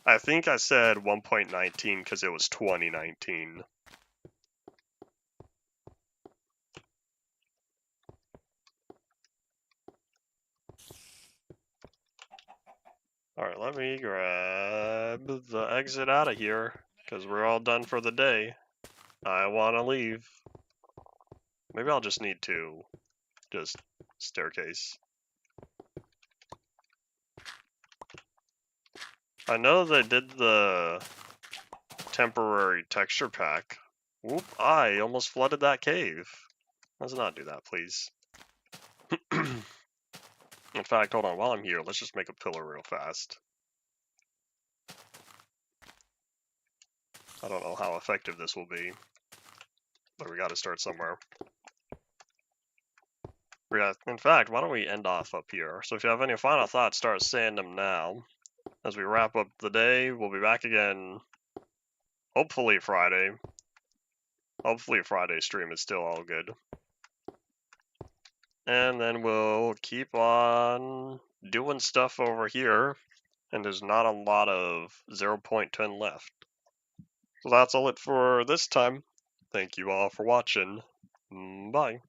I think I said 1.19 because it was 2019. Alright, let me grab the exit out of here, because we're all done for the day. I want to leave. Maybe I'll just need to just staircase. I know they did the temporary texture pack. Whoop, I almost flooded that cave. Let's not do that, please. In fact, hold on, while I'm here, let's just make a pillar real fast. I don't know how effective this will be, but we gotta start somewhere. Yeah, in fact, why don't we end off up here? So if you have any final thoughts, start saying them now. As we wrap up the day, we'll be back again, hopefully Friday. Hopefully Friday's stream is still all good. And then we'll keep on doing stuff over here, and there's not a lot of 0.10 left. So that's all it for this time. Thank you all for watching. Bye.